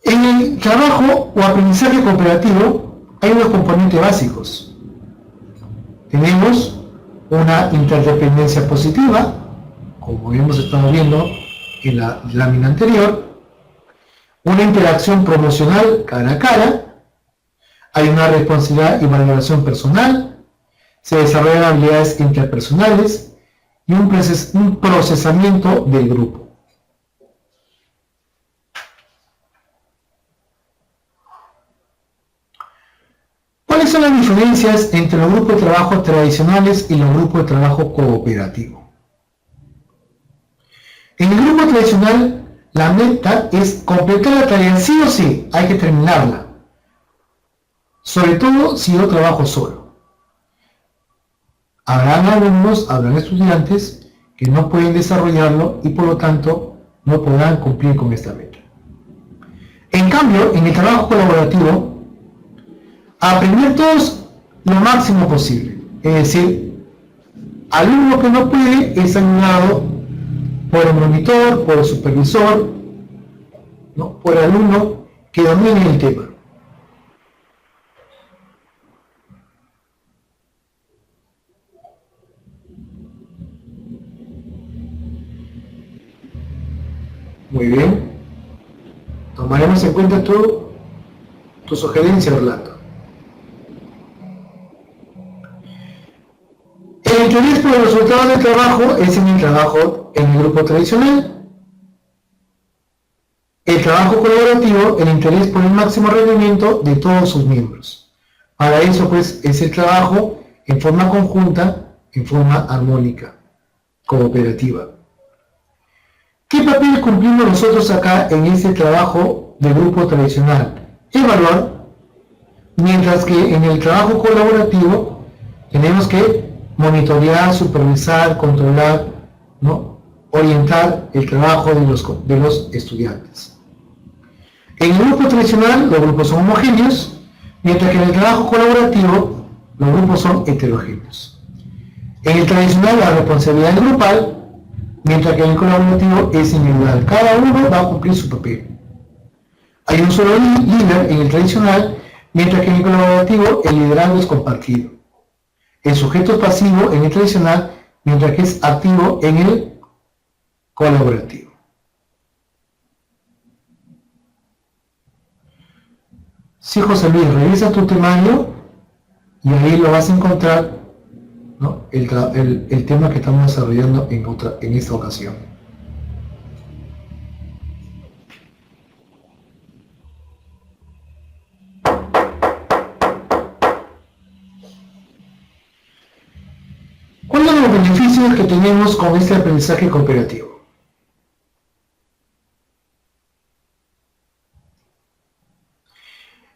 En el trabajo o aprendizaje cooperativo hay unos componentes básicos. Tenemos una interdependencia positiva, como hemos estado viendo en la lámina anterior, una interacción promocional cara a cara, hay una responsabilidad y valoración personal, se desarrollan habilidades interpersonales y un procesamiento del grupo. ¿Cuáles son las diferencias entre los grupos de trabajo tradicionales y los grupos de trabajo cooperativo? En el grupo tradicional, la meta es completar la tarea sí o sí, hay que terminarla. Sobre todo si yo trabajo solo. Habrán alumnos, habrán estudiantes que no pueden desarrollarlo y por lo tanto no podrán cumplir con esta meta. En cambio, en el trabajo colaborativo, aprender todos lo máximo posible. Es decir, alumno que no puede es ayudado por el monitor, por el supervisor, ¿no? Por el alumno que domine el tema. Muy bien. Tomaremos en cuenta tu sugerencia, Orlando. El interés por los resultados del trabajo es en el trabajo en el grupo tradicional. El trabajo colaborativo, el interés por el máximo rendimiento de todos sus miembros. Para eso, pues, es el trabajo en forma conjunta, en forma armónica, cooperativa. ¿Qué papel cumplimos nosotros acá en este trabajo de grupo tradicional? Evaluar, mientras que en el trabajo colaborativo tenemos que monitorear, supervisar, controlar, ¿no? Orientar el trabajo de los estudiantes. En el grupo tradicional los grupos son homogéneos, mientras que en el trabajo colaborativo los grupos son heterogéneos. En el tradicional la responsabilidad es grupal, mientras que en el colaborativo es individual. Cada uno va a cumplir su papel. Hay un solo líder en el tradicional, mientras que en el colaborativo el liderazgo es compartido. El sujeto es pasivo en el tradicional, mientras que es activo en el colaborativo. Sí, José Luis, revisa tu temario y ahí lo vas a encontrar, ¿no? el tema que estamos desarrollando en esta ocasión. ¿Cuáles son los beneficios que tenemos con este aprendizaje cooperativo?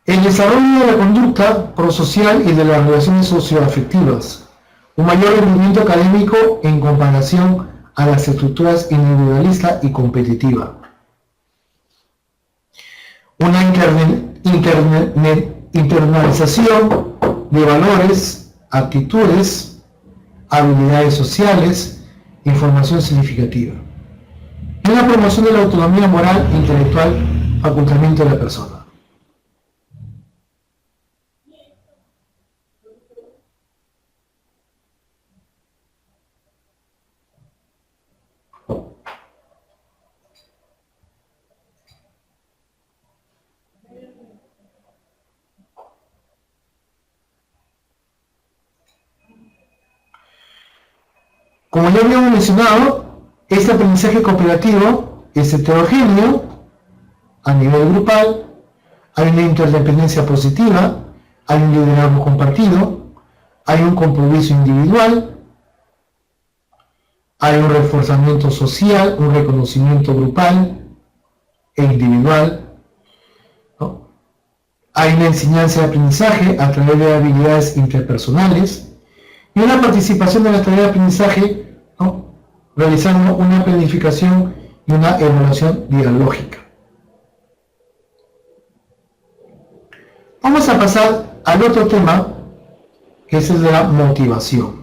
El desarrollo de la conducta prosocial y de las relaciones socioafectivas, un mayor rendimiento académico en comparación a las estructuras individualista y competitiva, una internalización de valores, actitudes, habilidades sociales, información significativa, y una promoción de la autonomía moral e intelectual, facultamiento de la persona. Como ya habíamos mencionado, este aprendizaje cooperativo es heterogéneo a nivel grupal, hay una interdependencia positiva, hay un liderazgo compartido, hay un compromiso individual, hay un reforzamiento social, un reconocimiento grupal e individual, ¿no? Hay una enseñanza de aprendizaje a través de habilidades interpersonales y una participación de la tarea de aprendizaje, ¿no? Realizando una planificación y una evaluación dialógica. Vamos a pasar al otro tema, que es el de la motivación.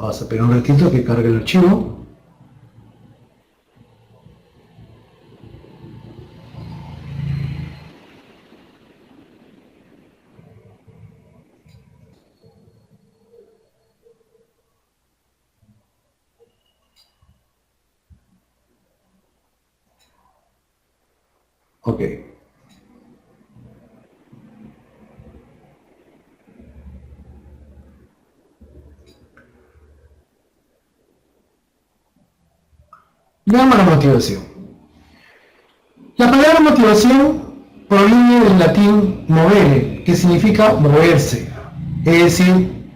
Vamos a esperar un ratito que cargue el archivo. Ok. Veamos la motivación. La palabra motivación proviene del latín movere, que significa moverse, es decir,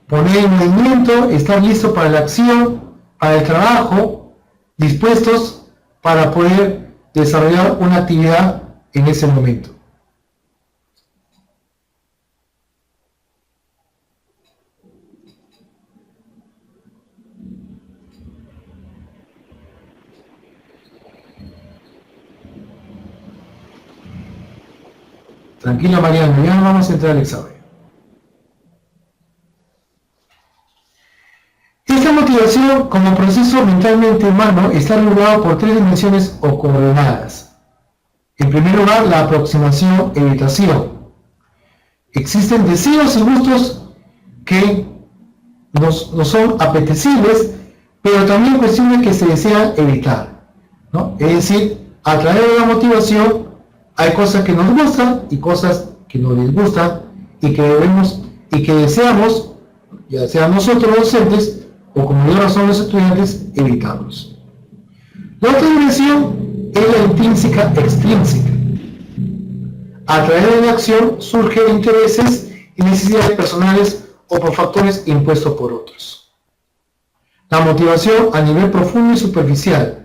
poner en movimiento, estar listo para la acción, para el trabajo, dispuestos para poder desarrollar una actividad en ese momento. Tranquila Mariano, ya vamos a entrar al examen. Esta motivación como proceso mentalmente humano está regulado por tres dimensiones o coordenadas. En primer lugar, la aproximación-evitación. Existen deseos y gustos que nos son apetecibles, pero también cuestiones que se desean evitar, ¿no? Es decir, a través de la motivación hay cosas que nos gustan y cosas que nos disgustan y que debemos y que deseamos, ya sean nosotros los docentes o como ya son los estudiantes, evitarlos. La otra dimensión es la intrínseca-extrínseca. A través de la acción surgen intereses y necesidades personales o por factores impuestos por otros. La motivación a nivel profundo y superficial.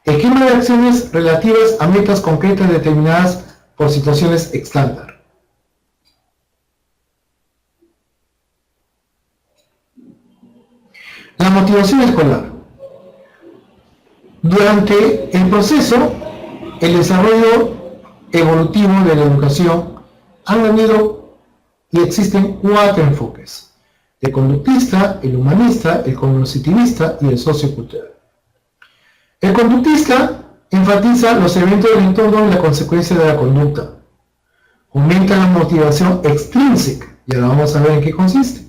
Esquema de acciones relativas a metas concretas determinadas por situaciones estándar. La motivación escolar. Durante el proceso, el desarrollo evolutivo de la educación han venido y existen cuatro enfoques: el conductista, el humanista, el cognitivista y el sociocultural. El conductista enfatiza los eventos del entorno y la consecuencia de la conducta. Aumenta la motivación extrínseca, y ahora vamos a ver en qué consiste.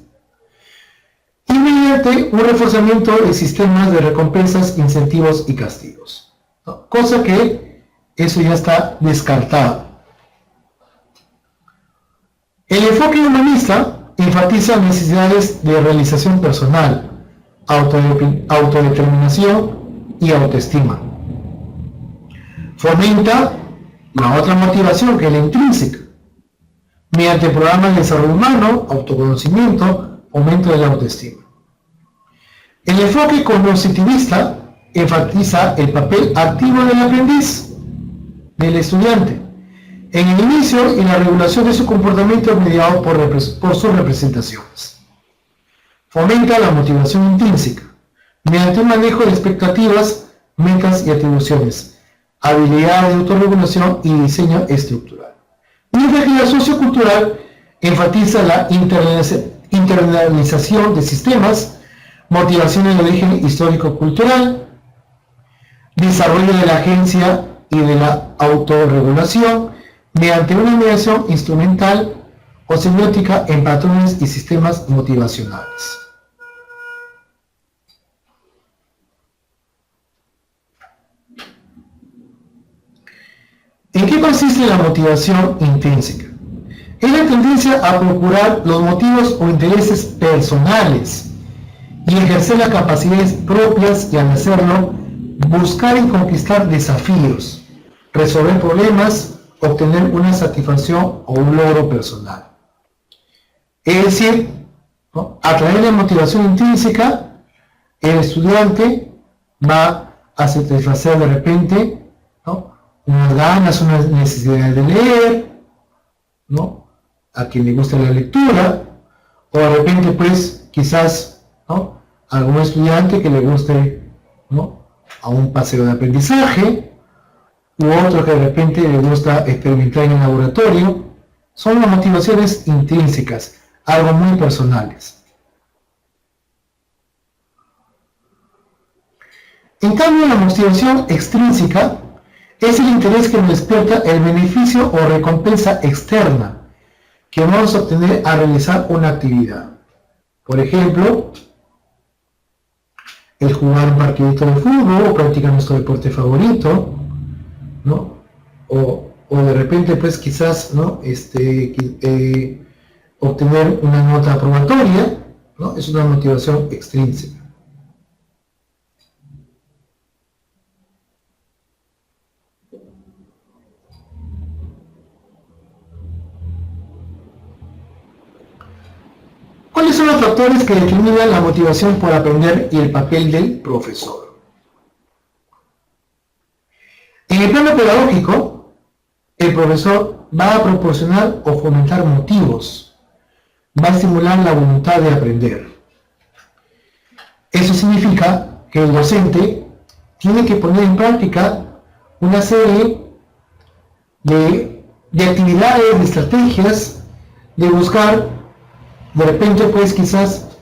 Y mediante un reforzamiento de sistemas de recompensas, incentivos y castigos. ¿No? Cosa que eso ya está descartado. El enfoque humanista enfatiza necesidades de realización personal, autodeterminación y autoestima. Fomenta la otra motivación, que es la intrínseca, mediante programas de desarrollo humano, autoconocimiento, aumento de la autoestima. El enfoque cognitivista enfatiza el papel activo del aprendiz, del estudiante, en el inicio y la regulación de su comportamiento mediado por sus representaciones. Fomenta la motivación intrínseca, mediante un manejo de expectativas, metas y atribuciones, habilidades de autorregulación y diseño estructural. Mientras que la sociocultural enfatiza la internalización de sistemas, motivaciones de origen histórico-cultural, desarrollo de la agencia y de la autorregulación mediante una mediación instrumental o semiótica en patrones y sistemas motivacionales. ¿En qué consiste la motivación intrínseca? Es la tendencia a procurar los motivos o intereses personales y ejercer las capacidades propias, y al hacerlo, buscar y conquistar desafíos, resolver problemas, obtener una satisfacción o un logro personal. Es decir, ¿no?, a través de la motivación intrínseca, el estudiante va a satisfacer de repente, ¿no?, unas ganas, unas necesidades de leer, ¿no?, a quien le gusta la lectura, o de repente pues quizás, ¿no?, algún estudiante que le guste, ¿no?, a un paseo de aprendizaje, u otro que de repente le gusta experimentar en el laboratorio. Son las motivaciones intrínsecas, algo muy personales. En cambio, la motivación extrínseca es el interés que nos despierta el beneficio o recompensa externa que vamos a obtener al realizar una actividad. Por ejemplo, el jugar un partidito de fútbol o practicar nuestro deporte favorito, ¿no? O de repente, pues quizás, ¿no? Obtener una nota aprobatoria, ¿no? Es una motivación extrínseca. ¿Cuáles son los factores que determinan la motivación por aprender y el papel del profesor? En el plano pedagógico, el profesor va a proporcionar o fomentar motivos, va a estimular la voluntad de aprender. Eso significa que el docente tiene que poner en práctica una serie de actividades, de estrategias, de buscar, de repente, pues quizás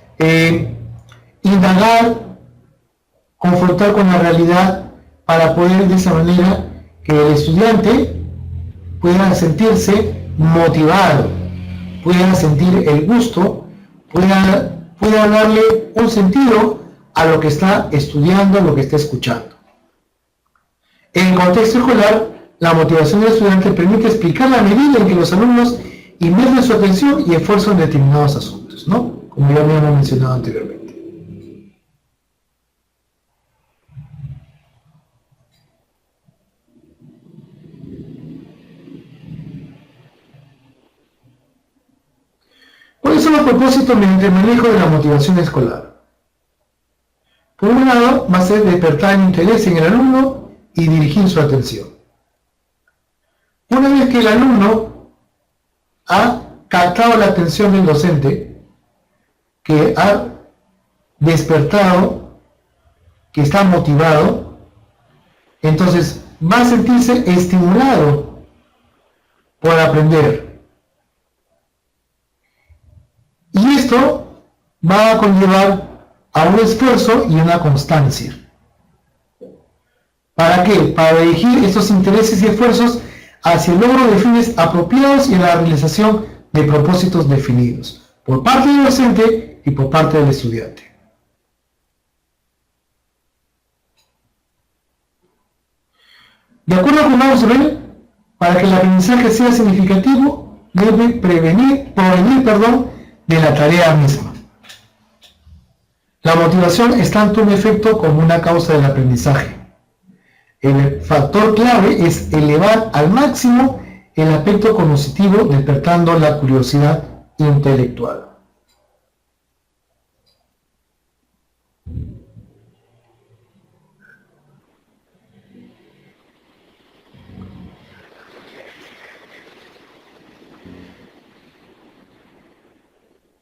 indagar, confrontar con la realidad para poder de esa manera que el estudiante pueda sentirse motivado, pueda sentir el gusto, pueda darle un sentido a lo que está estudiando, a lo que está escuchando. En el contexto escolar, la motivación del estudiante permite explicar la medida en que los alumnos invierten su atención y esfuerzo en determinados asuntos, ¿no? Como ya habíamos mencionado anteriormente. ¿Cuáles son los propósitos mediante el manejo de la motivación escolar? Por un lado, va a ser despertar el interés en el alumno y dirigir su atención. Una vez que el alumno ha captado la atención del docente, que ha despertado, que está motivado, entonces va a sentirse estimulado por aprender. Y esto va a conllevar a un esfuerzo y una constancia. ¿Para qué? Para dirigir estos intereses y esfuerzos hacia el logro de fines apropiados y la realización de propósitos definidos, por parte del docente y por parte del estudiante. De acuerdo con Ausubel, para que el aprendizaje sea significativo, debe provenir de la tarea misma. La motivación es tanto un efecto como una causa del aprendizaje. El factor clave es elevar al máximo el aspecto cognitivo, despertando la curiosidad intelectual.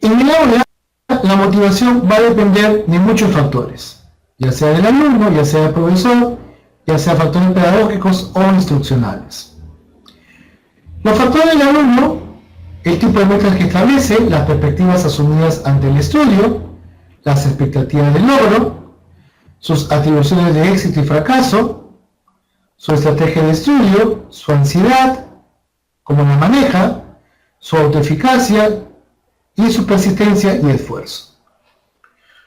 En el aula, la motivación va a depender de muchos factores, ya sea del alumno, ya sea del profesor, ya sea factores pedagógicos o instruccionales. Los factores del alumno, el tipo de metas que establece, las perspectivas asumidas ante el estudio, las expectativas de logro, sus atribuciones de éxito y fracaso, su estrategia de estudio, su ansiedad, cómo la maneja, su autoeficacia y su persistencia y esfuerzo.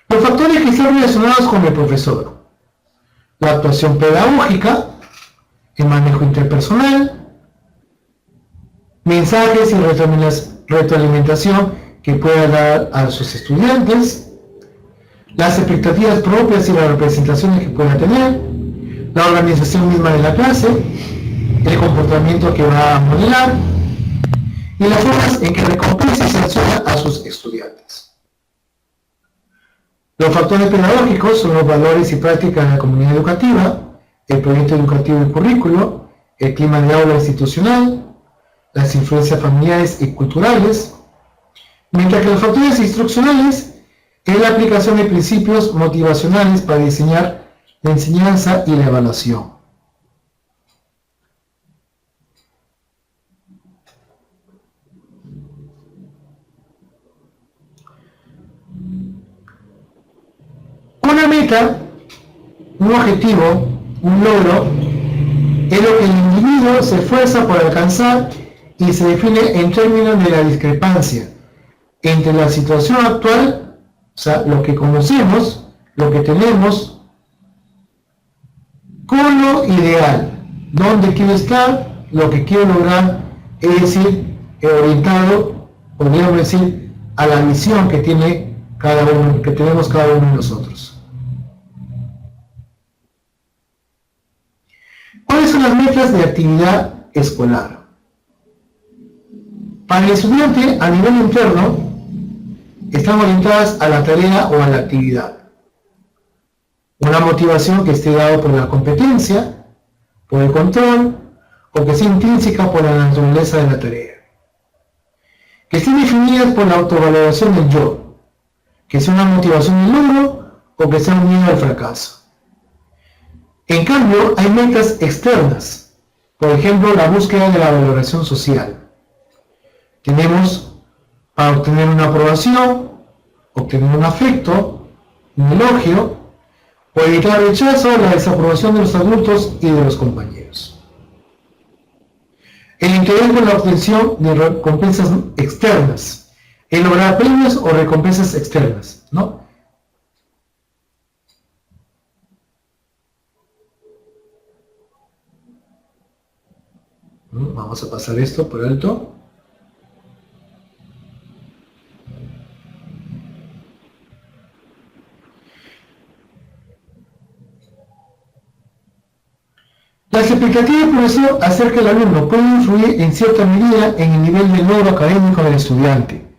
Los factores que están relacionados con el profesor: la actuación pedagógica, el manejo interpersonal, mensajes y retroalimentación que pueda dar a sus estudiantes, las expectativas propias y las representaciones que pueda tener, la organización misma de la clase, el comportamiento que va a modelar y las formas en que recompensa y sanciona a sus estudiantes. Los factores pedagógicos son los valores y prácticas de la comunidad educativa, el proyecto educativo y currículo, el clima de aula institucional, las influencias familiares y culturales, mientras que los factores instruccionales es la aplicación de principios motivacionales para diseñar la enseñanza y la evaluación. Una meta un objetivo, un logro, es lo que el individuo se esfuerza por alcanzar y se define en términos de la discrepancia entre la situación actual, o sea, lo que conocemos, lo que tenemos, con lo ideal, donde quiero estar, lo que quiero lograr, es decir, orientado, podríamos decir, a la visión que tiene cada uno, que tenemos cada uno de nosotros. ¿Cuáles son las metas de actividad escolar? Para el estudiante, a nivel interno, están orientadas a la tarea o a la actividad. Una motivación que esté dada por la competencia, por el control, o que sea intrínseca por la naturaleza de la tarea. Que estén definidas por la autovaloración del yo, que sea una motivación del logro o que sea un miedo al fracaso. En cambio, hay metas externas, por ejemplo, la búsqueda de la valoración social. Tenemos para obtener una aprobación, obtener un afecto, un elogio, o evitar el rechazo o la desaprobación de los adultos y de los compañeros. El interés por la obtención de recompensas externas, el lograr premios o recompensas externas, ¿no? Vamos a pasar esto por alto. Las expectativas del profesor acerca del alumno pueden influir en cierta medida en el nivel de logro académico del estudiante,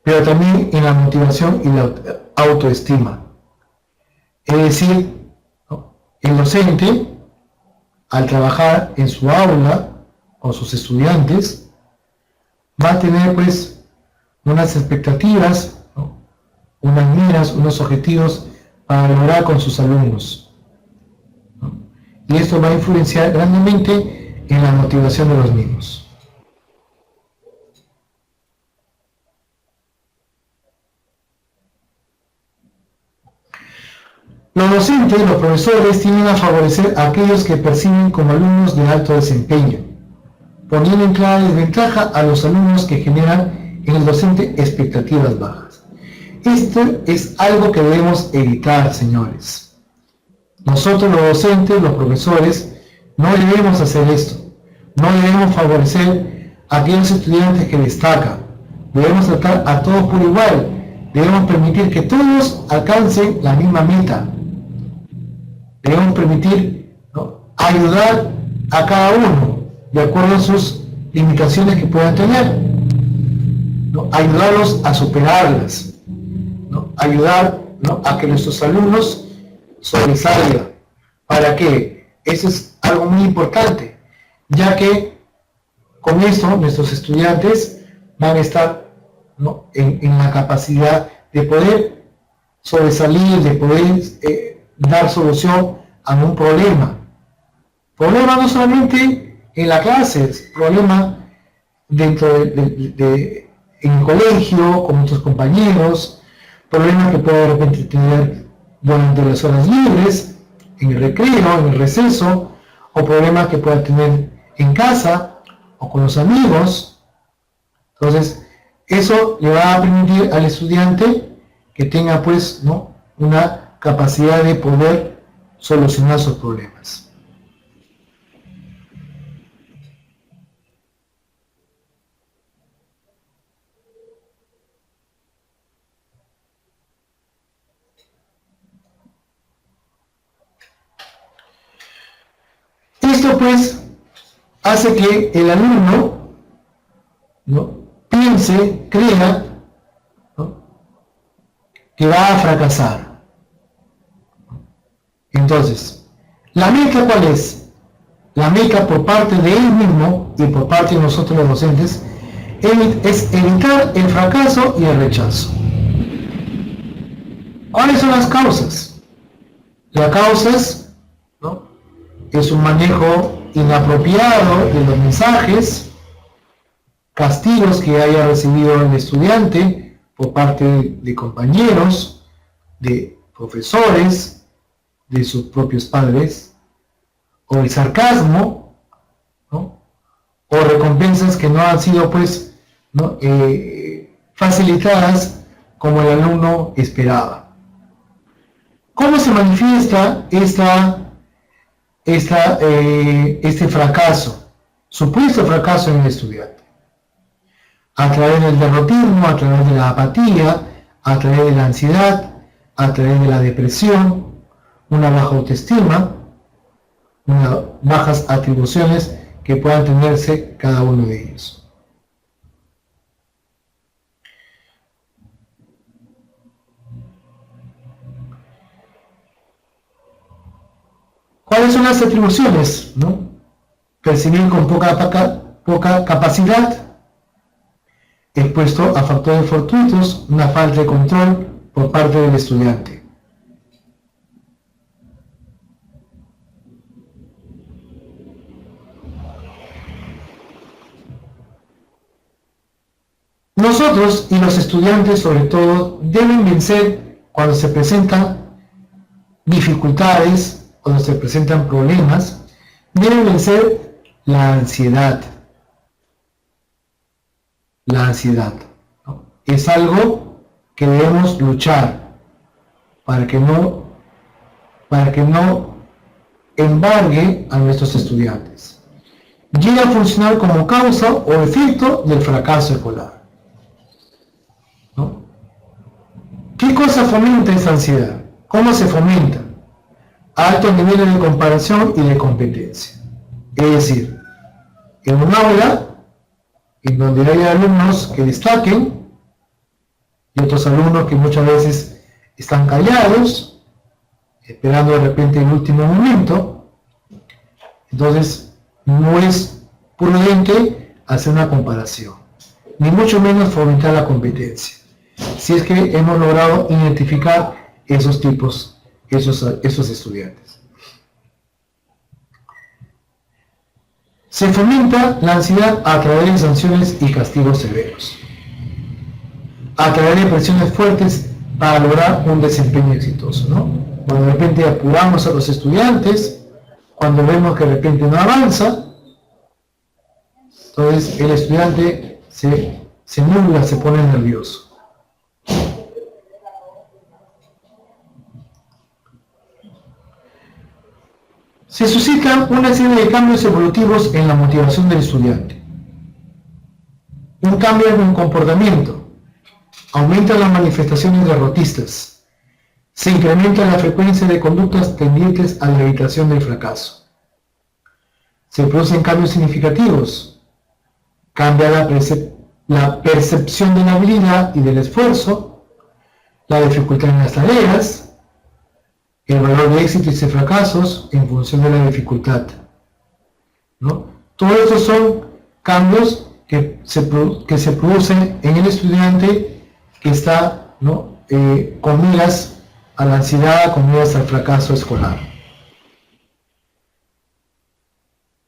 pero también en la motivación y la autoestima. Es decir, ¿no?, el docente, al trabajar en su aula con sus estudiantes, va a tener pues unas expectativas, ¿no?, unas miras, unos objetivos para lograr con sus alumnos. Y esto va a influenciar grandemente en la motivación de los mismos. Los docentes, los profesores, tienden a favorecer a aquellos que perciben como alumnos de alto desempeño, poniendo en clara desventaja a los alumnos que generan en el docente expectativas bajas. Esto es algo que debemos evitar, señores. Nosotros los docentes, los profesores, no debemos hacer esto. No debemos favorecer a aquellos estudiantes que destacan. Debemos tratar a todos por igual. Debemos permitir que todos alcancen la misma meta. Debemos permitir, ¿no?, ayudar a cada uno de acuerdo a sus limitaciones que puedan tener, ¿no?, ayudarlos a superarlas, ¿no?, ayudar, ¿no?, a que nuestros alumnos sobresalgan. ¿Para qué? Eso es algo muy importante, ya que con esto nuestros estudiantes van a estar, ¿no?, en la capacidad de poder sobresalir, de poder dar solución a un problema. Problema no solamente en la clase, es problema dentro en el colegio, con nuestros compañeros, problemas que puede de repente tener durante las horas libres, en el recreo, en el receso, o problemas que pueda tener en casa o con los amigos. Entonces, eso le va a permitir al estudiante que tenga pues, ¿no?, una capacidad de poder solucionar sus problemas. Esto pues hace que el alumno, ¿no?, piense, crea, ¿no?, que va a fracasar. Entonces, ¿la meta cuál es? La meta por parte de él mismo y por parte de nosotros los docentes es evitar el fracaso y el rechazo. ¿Cuáles son las causas? Las causas, ¿no?, es un manejo inapropiado de los mensajes, castigos que haya recibido el estudiante por parte de compañeros, de profesores, de sus propios padres, o el sarcasmo, ¿no? O recompensas que no han sido pues, ¿no? Facilitadas como el alumno esperaba. ¿Cómo se manifiesta este fracaso, supuesto fracaso en el estudiante? A través del derrotismo, a través de la apatía, a través de la ansiedad, a través de la depresión, una baja autoestima, unas bajas atribuciones que puedan tenerse cada uno de ellos. ¿Cuáles son las atribuciones? ¿No? Percibir con poca capacidad, expuesto a factores fortuitos, una falta de control por parte del estudiante. Nosotros y los estudiantes sobre todo deben vencer cuando se presentan dificultades, cuando se presentan problemas, deben vencer la ansiedad. La ansiedad, ¿no? Es algo que debemos luchar para que no embargue a nuestros estudiantes. Llega a funcionar como causa o efecto del fracaso escolar, ¿no? ¿Qué cosa fomenta esa ansiedad? ¿Cómo se fomenta? Altos niveles de comparación y de competencia. Es decir, en un aula en donde hay alumnos que destaquen y otros alumnos que muchas veces están callados, esperando de repente el último momento, entonces no es prudente hacer una comparación, ni mucho menos fomentar la competencia, si es que hemos logrado identificar esos tipos, esos estudiantes. Se fomenta la ansiedad a través de sanciones y castigos severos, a través de presiones fuertes para lograr un desempeño exitoso, ¿no? Cuando de repente apuramos a los estudiantes, cuando vemos que de repente no avanza, entonces el estudiante se nubla, se pone nervioso. Se suscitan una serie de cambios evolutivos en la motivación del estudiante. Un cambio en el comportamiento. Aumentan las manifestaciones derrotistas. Se incrementa la frecuencia de conductas tendientes a la evitación del fracaso. Se producen cambios significativos. Cambia la percepción de la habilidad y del esfuerzo, la dificultad en las tareas, el valor de éxitos y fracasos en función de la dificultad, ¿no? Todos estos son cambios que se producen en el estudiante que está, ¿no? Con miras a la ansiedad, con miras al fracaso escolar.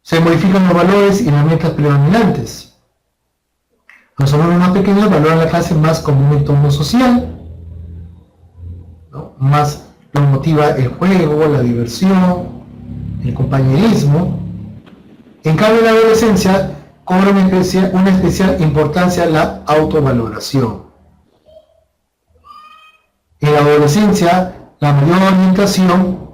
Se modifican los valores y las metas predominantes. Los alumnos más pequeños valoran la clase más como un entorno social, ¿no? Más los motiva el juego, la diversión, el compañerismo. En cambio, en la adolescencia cobra una especial importancia la autovaloración. En la adolescencia, la mayor orientación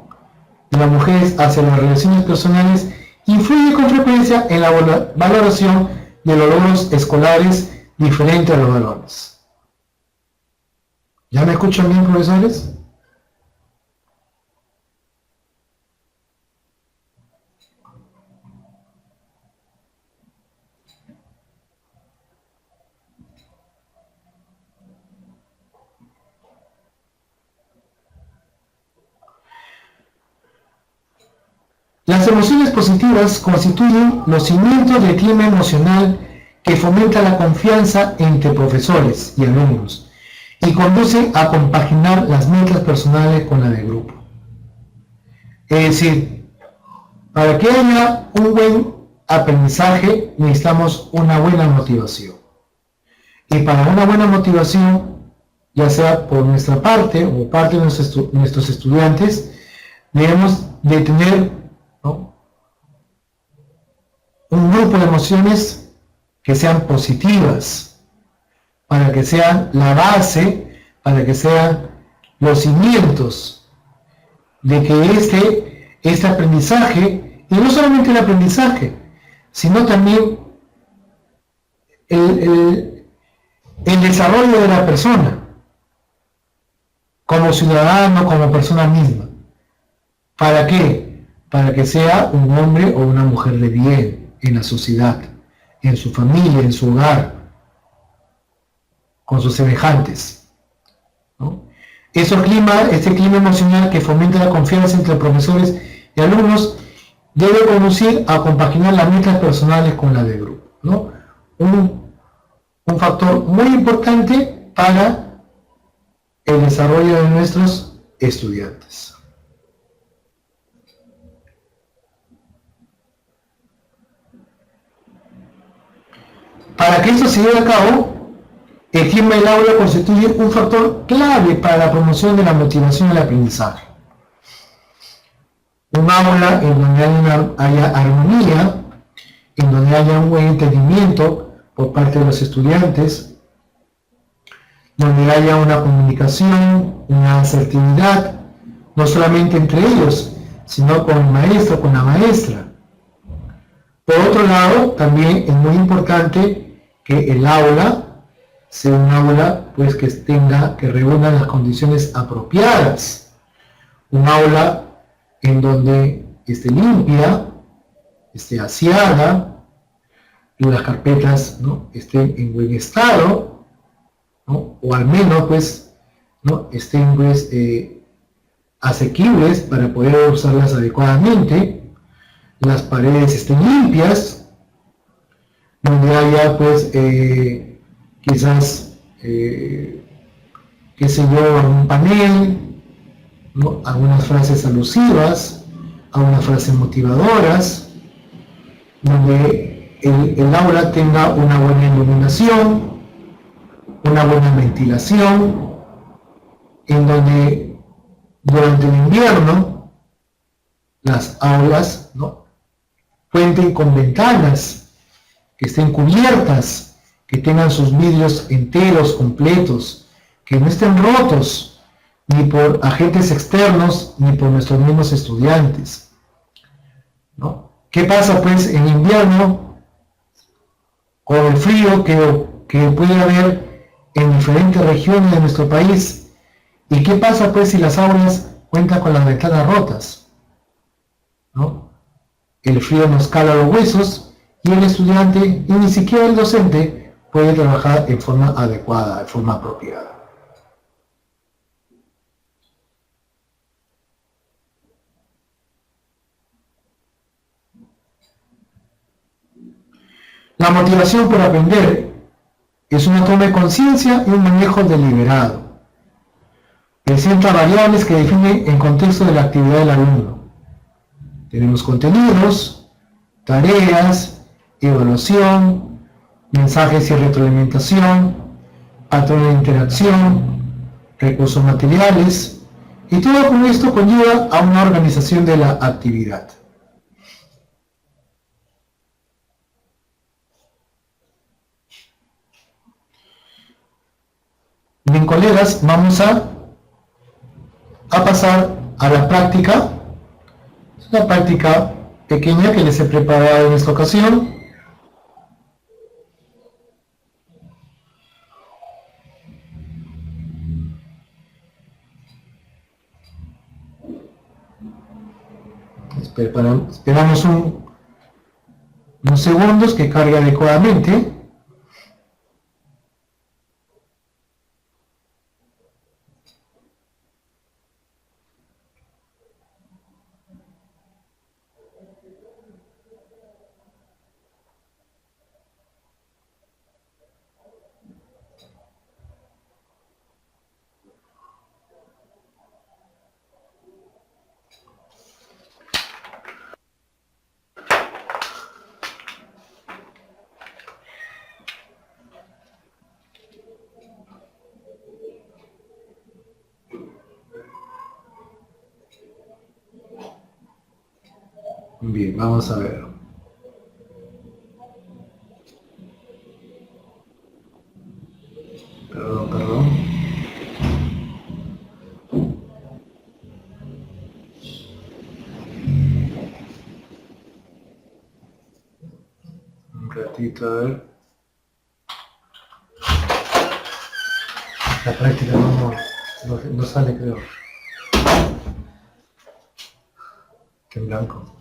de las mujeres hacia las relaciones personales influye con frecuencia en la valoración de los logros escolares diferente a los varones. ¿Ya me escuchan bien, profesores? Las emociones positivas constituyen los cimientos del clima emocional que fomenta la confianza entre profesores y alumnos y conduce a compaginar las metas personales con la del grupo. Es decir, para que haya un buen aprendizaje necesitamos una buena motivación. Y para una buena motivación, ya sea por nuestra parte o parte de nuestros estudiantes, Debemos de tener, ¿no?, un grupo de emociones que sean positivas, para que sean la base, para que sean los cimientos de que este aprendizaje, y no solamente el aprendizaje, sino también el desarrollo de la persona, como ciudadano, como persona misma. ¿Para qué? Para que sea un hombre o una mujer de bien en la sociedad, en su familia, en su hogar, con sus semejantes, ¿no? Este clima emocional que fomenta la confianza entre profesores y alumnos debe conducir a compaginar las metas personales con las del grupo, ¿no? Un factor muy importante para el desarrollo de nuestros estudiantes. Para que esto se lleve a cabo, el clima del aula constituye un factor clave para la promoción de la motivación del aprendizaje. Un aula en donde haya armonía, en donde haya un buen entendimiento por parte de los estudiantes, donde haya una comunicación, una asertividad, no solamente entre ellos, sino con el maestro, con la maestra. Por otro lado, también es muy importante que el aula sea un aula pues que reúna las condiciones apropiadas. Un aula en donde esté limpia, esté aseada, las carpetas, ¿no?, estén en buen estado, ¿no?, o al menos pues, ¿no?, estén pues asequibles para poder usarlas adecuadamente, las paredes estén limpias, donde haya pues quizás qué sé yo, algún panel, ¿no?, algunas frases alusivas, algunas frases motivadoras, donde el aula tenga una buena iluminación, una buena ventilación, en donde durante el invierno las aulas, ¿no?, cuenten con ventanas que estén cubiertas, que tengan sus vidrios enteros, completos, que no estén rotos ni por agentes externos ni por nuestros mismos estudiantes, ¿no? ¿Qué pasa pues en invierno con el frío que puede haber en diferentes regiones de nuestro país? ¿Y qué pasa pues si las aulas cuentan con las ventanas rotas, ¿no? El frío nos cala los huesos y el estudiante, y ni siquiera el docente, puede trabajar en forma adecuada, de forma apropiada. La motivación por aprender es una toma de conciencia y un manejo deliberado. Presenta variables que definen el contexto de la actividad del alumno. Tenemos contenidos, tareas, evaluación, mensajes y retroalimentación, patrón de interacción, recursos materiales, y todo con esto conlleva a una organización de la actividad. Bien, colegas, vamos a pasar a la práctica. Es una práctica pequeña que les he preparado en esta ocasión. Esperamos unos segundos que cargue adecuadamente. Bien, vamos a ver. Perdón. Un ratito, a ver. La práctica no sale, creo. Que en blanco.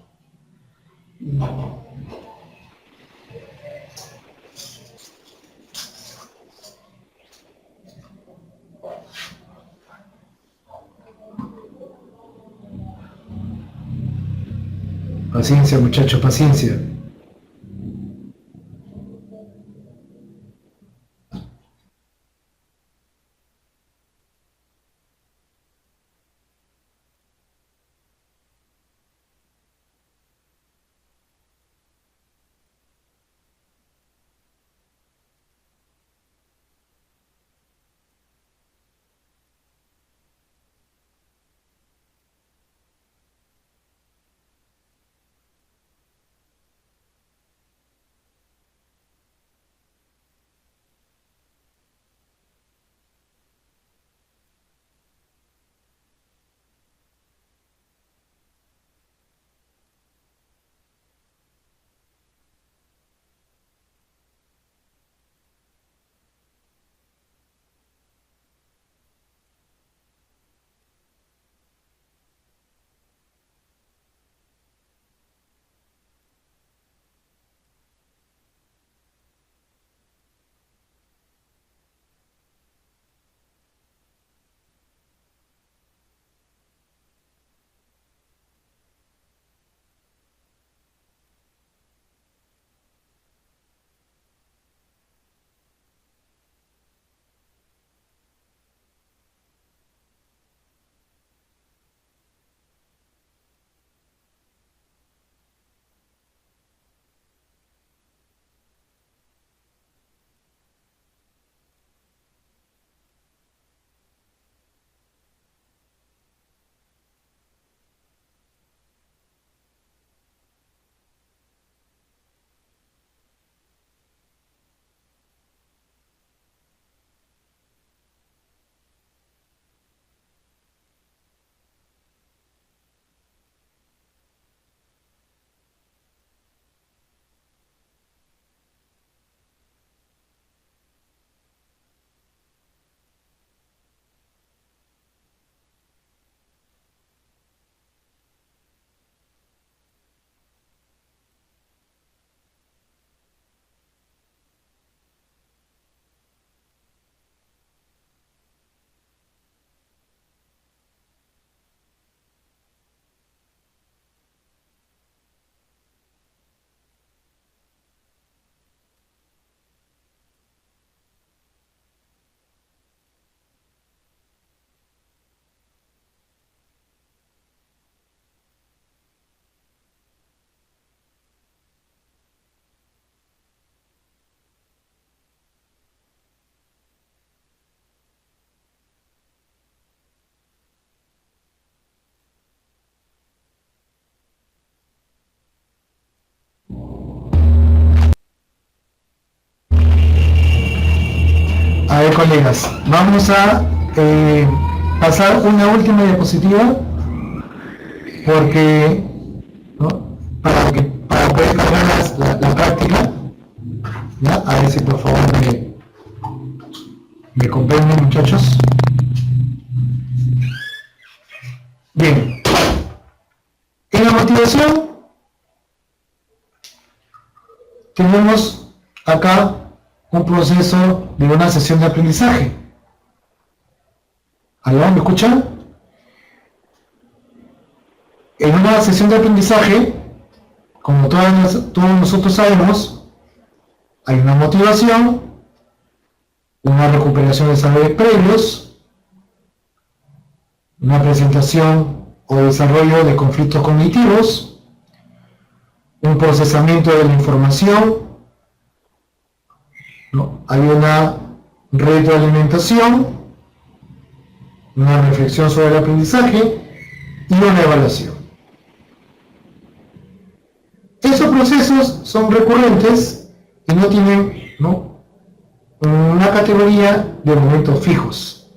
Paciencia, muchachos, paciencia. A ver, colegas, vamos a pasar una última diapositiva porque, ¿no? para poder cambiar la práctica, ¿ya? A ver si por favor me comprenden, muchachos. Bien, en la motivación tenemos acá un proceso de una sesión de aprendizaje. ¿Aló? ¿Me escuchan? En una sesión de aprendizaje, como todos nosotros sabemos, hay una motivación, una recuperación de saberes previos, una presentación o desarrollo de conflictos cognitivos, un procesamiento de la información, ¿no? Hay una retroalimentación, una reflexión sobre el aprendizaje y una evaluación. Esos procesos son recurrentes y no tienen, ¿no?, una categoría de momentos fijos,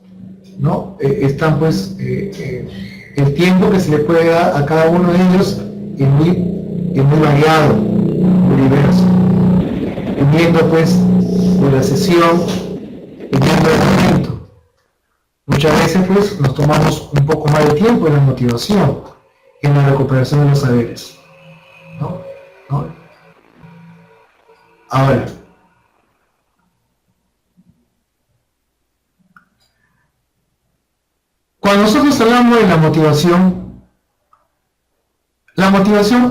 ¿no? Están pues el tiempo que se le puede dar a cada uno de ellos es muy variado, muy diverso, dependiendo pues de la sesión, dependiendo del momento. Muchas veces pues nos tomamos un poco más de tiempo en la motivación, en la recuperación de los saberes, ¿no? ¿No? Ahora, cuando nosotros hablamos de la motivación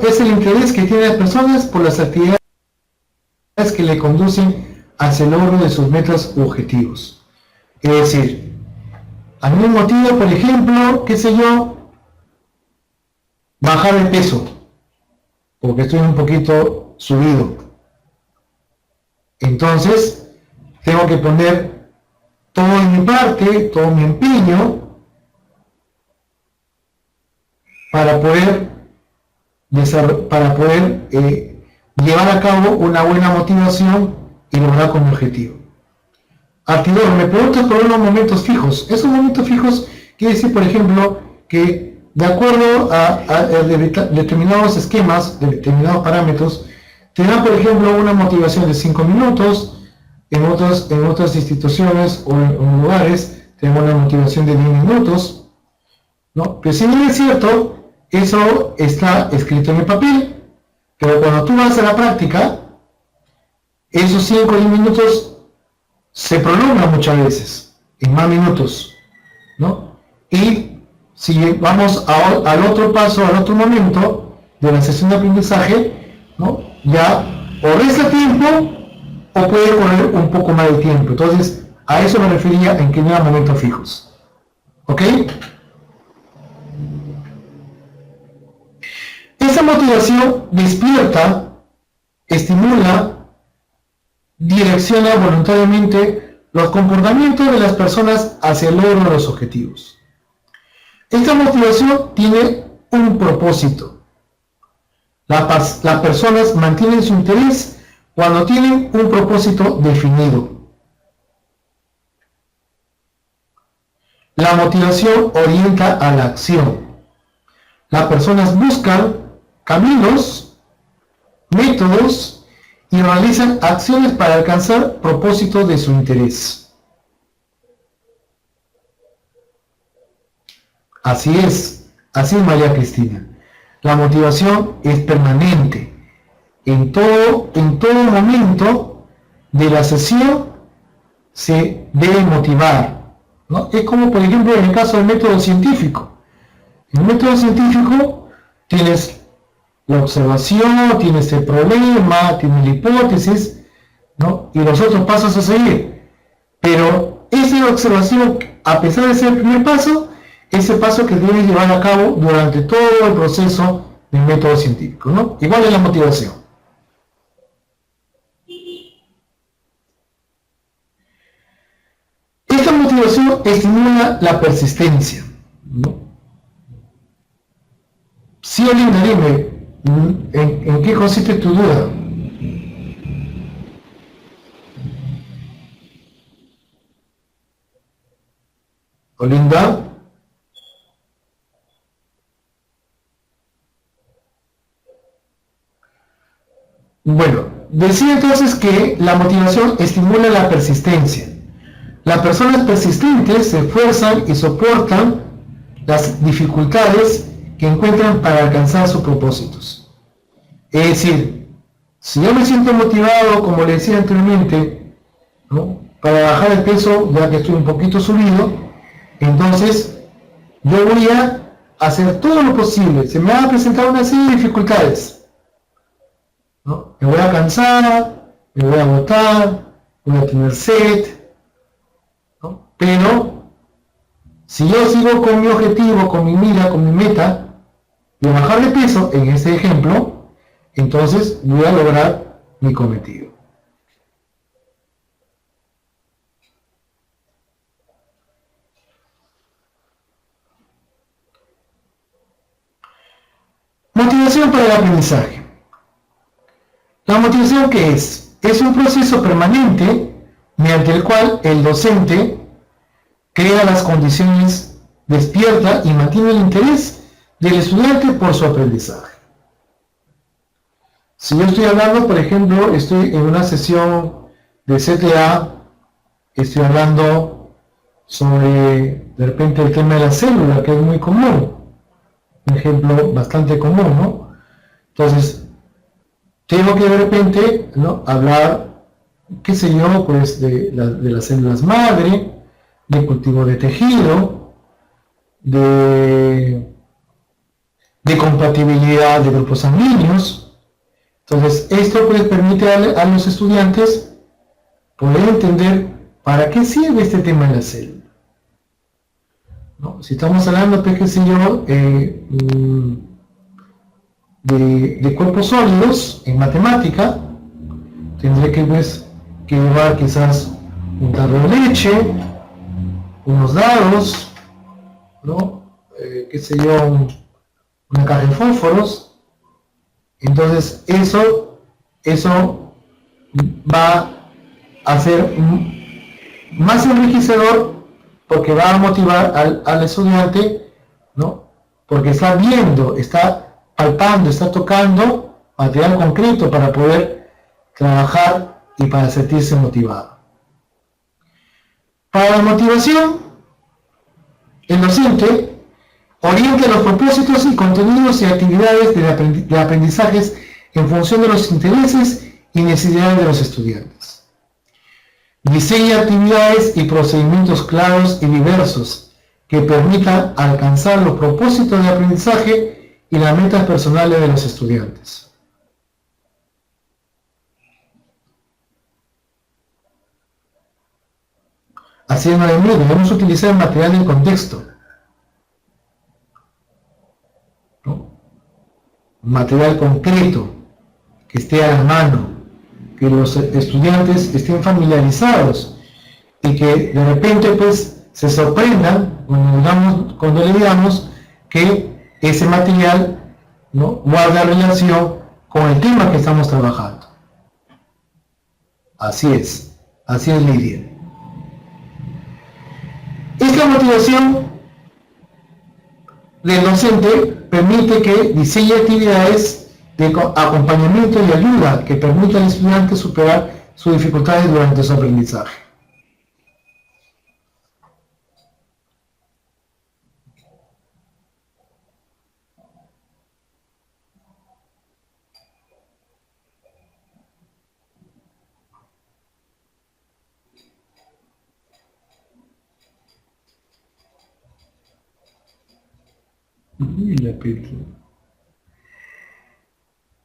es el interés que tienen las personas por las actividades que le conducen hacia el logro de sus metas u objetivos. Es decir, a mí me motiva, por ejemplo, qué sé yo, bajar de peso, porque estoy un poquito subido. Entonces, tengo que poner todo de mi parte, todo mi empeño, para poder llevar a cabo una buena motivación y lograr como objetivo. Artidor, me preguntas por unos momentos fijos. Esos momentos fijos quiere decir, por ejemplo, que de acuerdo a determinados esquemas, de determinados parámetros, te dan, por ejemplo, una motivación de 5 minutos, en otras instituciones o en lugares tenemos una motivación de 10 minutos, ¿no? Pero si bien es cierto, eso está escrito en el papel, pero cuando tú vas a la práctica, esos 5 o 10 minutos se prolongan muchas veces, en más minutos, ¿no? Y si vamos al otro paso, al otro momento de la sesión de aprendizaje, ¿no?, ya o resta tiempo o puede correr un poco más de tiempo. Entonces, a eso me refería en que no eran momentos fijos. ¿Ok? Esa motivación despierta, estimula, direcciona voluntariamente los comportamientos de las personas hacia el logro de los objetivos. Esta motivación tiene un propósito. Las personas mantienen su interés cuando tienen un propósito definido. La motivación orienta a la acción. Las personas buscan caminos, métodos y realizan acciones para alcanzar propósitos de su interés. Así es María Cristina. La motivación es permanente. En todo momento de la sesión se debe motivar, ¿no? Es como, por ejemplo, en el caso del método científico. En el método científico tienes la observación, tienes el problema, tienes la hipótesis, ¿no?, y los otros pasos a seguir. Pero esa observación, a pesar de ser el primer paso, es el paso que debes llevar a cabo durante todo el proceso del método científico, ¿no? Igual es la motivación. Esta motivación estimula la persistencia, ¿no? Sí, Olinda, dime, ¿en qué consiste tu duda? Olinda. Bueno, decía entonces que la motivación estimula la persistencia. Las personas persistentes se esfuerzan y soportan las dificultades que encuentran para alcanzar sus propósitos. Es decir, si yo me siento motivado, como le decía anteriormente, ¿no?, para bajar el peso, ya que estoy un poquito subido, entonces yo voy a hacer todo lo posible. Se me va a presentar una serie de dificultades, ¿no? Me voy a cansar, me voy a agotar, voy a tener sed, ¿no? Pero si yo sigo con mi objetivo, con mi mira, con mi meta de bajar de peso, en este ejemplo, entonces voy a lograr mi cometido. Motivación para el aprendizaje. ¿La motivación qué es? Es un proceso permanente mediante el cual el docente crea las condiciones, despierta y mantiene el interés del estudiante por su aprendizaje. Si yo estoy hablando, por ejemplo, estoy en una sesión de CTA, estoy hablando sobre, de repente, el tema de la célula, que es muy común, un ejemplo bastante común, ¿no? Entonces, tengo que de repente, ¿no?, hablar, qué sé yo, pues de las células madre, de cultivo de tejido, de compatibilidad de grupos sanguíneos. Entonces, esto pues permite a los estudiantes poder entender para qué sirve este tema de la célula, ¿no? Si estamos hablando, pues, qué sé yo, de cuerpos sólidos en matemática, tendré que, pues, que llevar quizás un tarro de leche, unos dados, ¿no? Qué sé yo, una caja de fósforos. Entonces eso va a ser más enriquecedor, porque va a motivar al estudiante, ¿no? Porque está viendo, está palpando, está tocando material concreto para poder trabajar y para sentirse motivado. Para la motivación, el docente orienta los propósitos y contenidos y actividades de aprendizajes en función de los intereses y necesidades de los estudiantes. Diseña actividades y procedimientos claros y diversos que permitan alcanzar los propósitos de aprendizaje y las metas personales de los estudiantes. Así de nuevo, debemos utilizar material en contexto, ¿no? Material concreto, que esté a la mano, que los estudiantes estén familiarizados y que de repente pues se sorprendan cuando le digamos que ese material, ¿no?, guarda relación con el tema que estamos trabajando. Así es Lidia. Esta motivación del docente permite que diseñe actividades de acompañamiento y ayuda que permitan al estudiante superar sus dificultades durante su aprendizaje.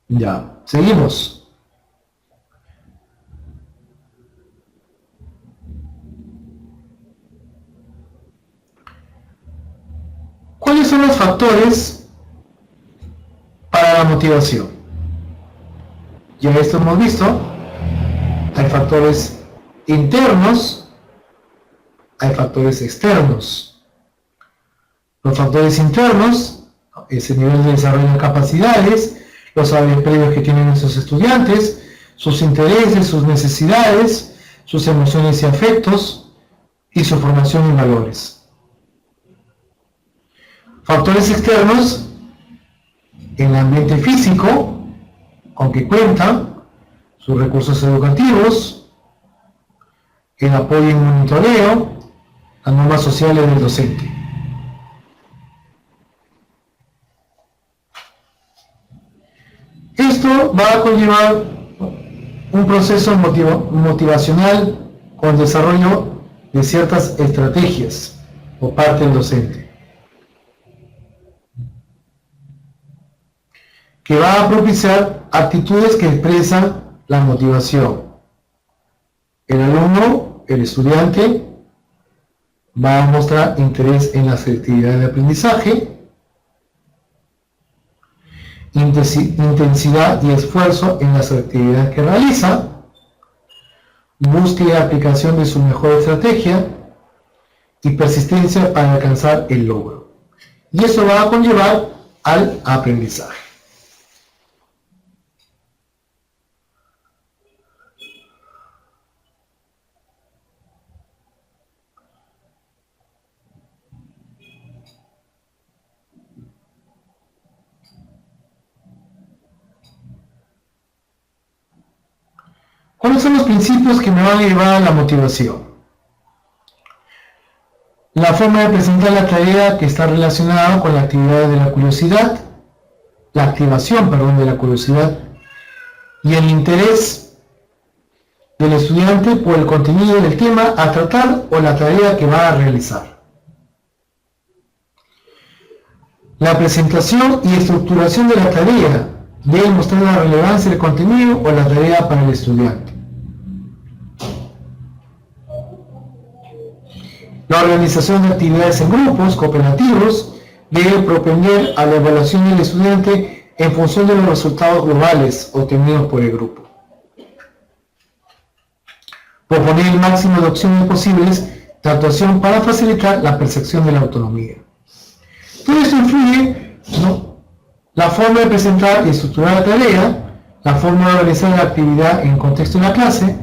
Ya, seguimos. ¿Cuáles son los factores para la motivación? Ya esto hemos visto. Hay factores internos, hay factores externos. Los factores internos, ese nivel de desarrollo de capacidades, los saberes previos que tienen esos estudiantes, sus intereses, sus necesidades, sus emociones y afectos, y su formación y valores. Factores externos, el ambiente físico con que cuentan, sus recursos educativos, el apoyo y monitoreo, las normas sociales del docente. Esto va a conllevar un proceso motivacional con desarrollo de ciertas estrategias por parte del docente, que va a propiciar actitudes que expresan la motivación. El alumno, el estudiante, va a mostrar interés en las actividades de aprendizaje, intensidad y esfuerzo en las actividades que realiza, búsqueda y aplicación de su mejor estrategia y persistencia para alcanzar el logro. Y eso va a conllevar al aprendizaje. ¿Cuáles son los principios que me van a llevar a la motivación? La forma de presentar la tarea que está relacionada con la actividad de la curiosidad, la activación, perdón, de la curiosidad y el interés del estudiante por el contenido del tema a tratar o la tarea que va a realizar. La presentación y estructuración de la tarea debe mostrar la relevancia del contenido o la tarea para el estudiante. La organización de actividades en grupos cooperativos debe propender a la evaluación del estudiante en función de los resultados globales obtenidos por el grupo. Proponer el máximo de opciones posibles de actuación para facilitar la percepción de la autonomía. Todo esto influye, ¿no?, la forma de presentar y estructurar la tarea, la forma de realizar la actividad en el contexto de la clase,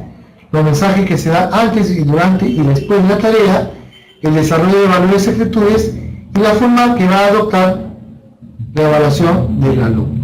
los mensajes que se dan antes y durante y después de la tarea, el desarrollo de valores y actitudes y la forma que va a adoptar la evaluación del alumno.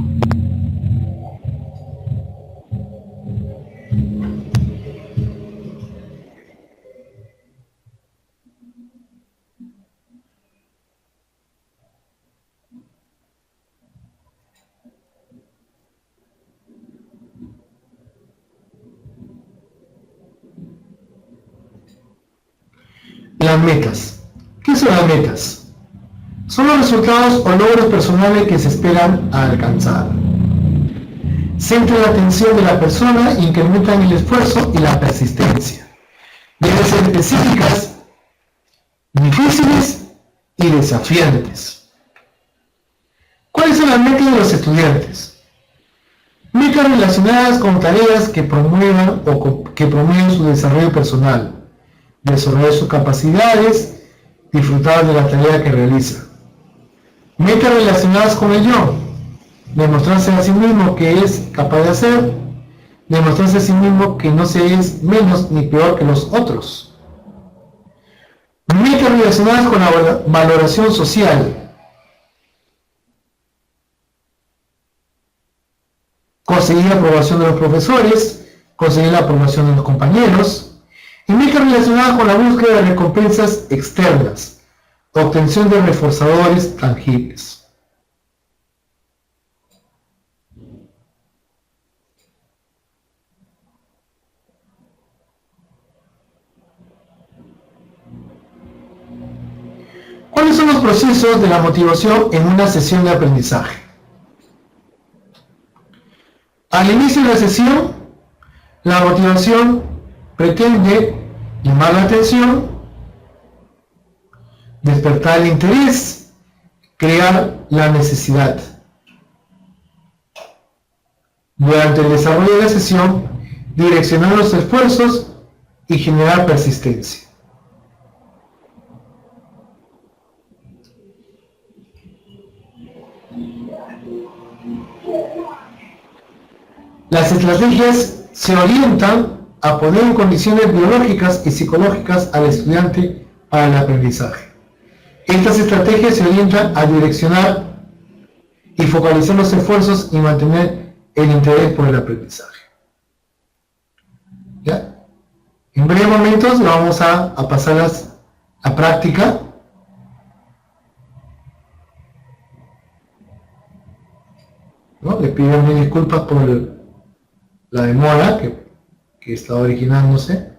Las metas. ¿Qué son las metas? Son los resultados o logros personales que se esperan alcanzar. Centran la atención de la persona e incrementan el esfuerzo y la persistencia. Deben ser específicas, difíciles y desafiantes. ¿Cuáles son las metas de los estudiantes? Metas relacionadas con tareas que promuevan su desarrollo personal, desarrollar sus capacidades, disfrutar de la tarea que realiza. Metas relacionadas con el yo, demostrarse a sí mismo que es capaz de hacer, demostrarse a sí mismo que no se es menos ni peor que los otros. Metas relacionadas con la valoración social, conseguir la aprobación de los profesores, conseguir la aprobación de los compañeros, y metas relacionadas con la búsqueda de recompensas externas, obtención de reforzadores tangibles. ¿Cuáles son los procesos de la motivación en una sesión de aprendizaje? Al inicio de la sesión, la motivación pretende llamar la atención, despertar el interés, crear la necesidad. Durante el desarrollo de la sesión, direccionar los esfuerzos y generar persistencia. Las estrategias se orientan a poner en condiciones biológicas y psicológicas al estudiante para el aprendizaje. Estas estrategias se orientan a direccionar y focalizar los esfuerzos y mantener el interés por el aprendizaje. ¿Ya? En breves momentos vamos a pasar a práctica. ¿No? Le pido mil disculpas por la demora que está originándose.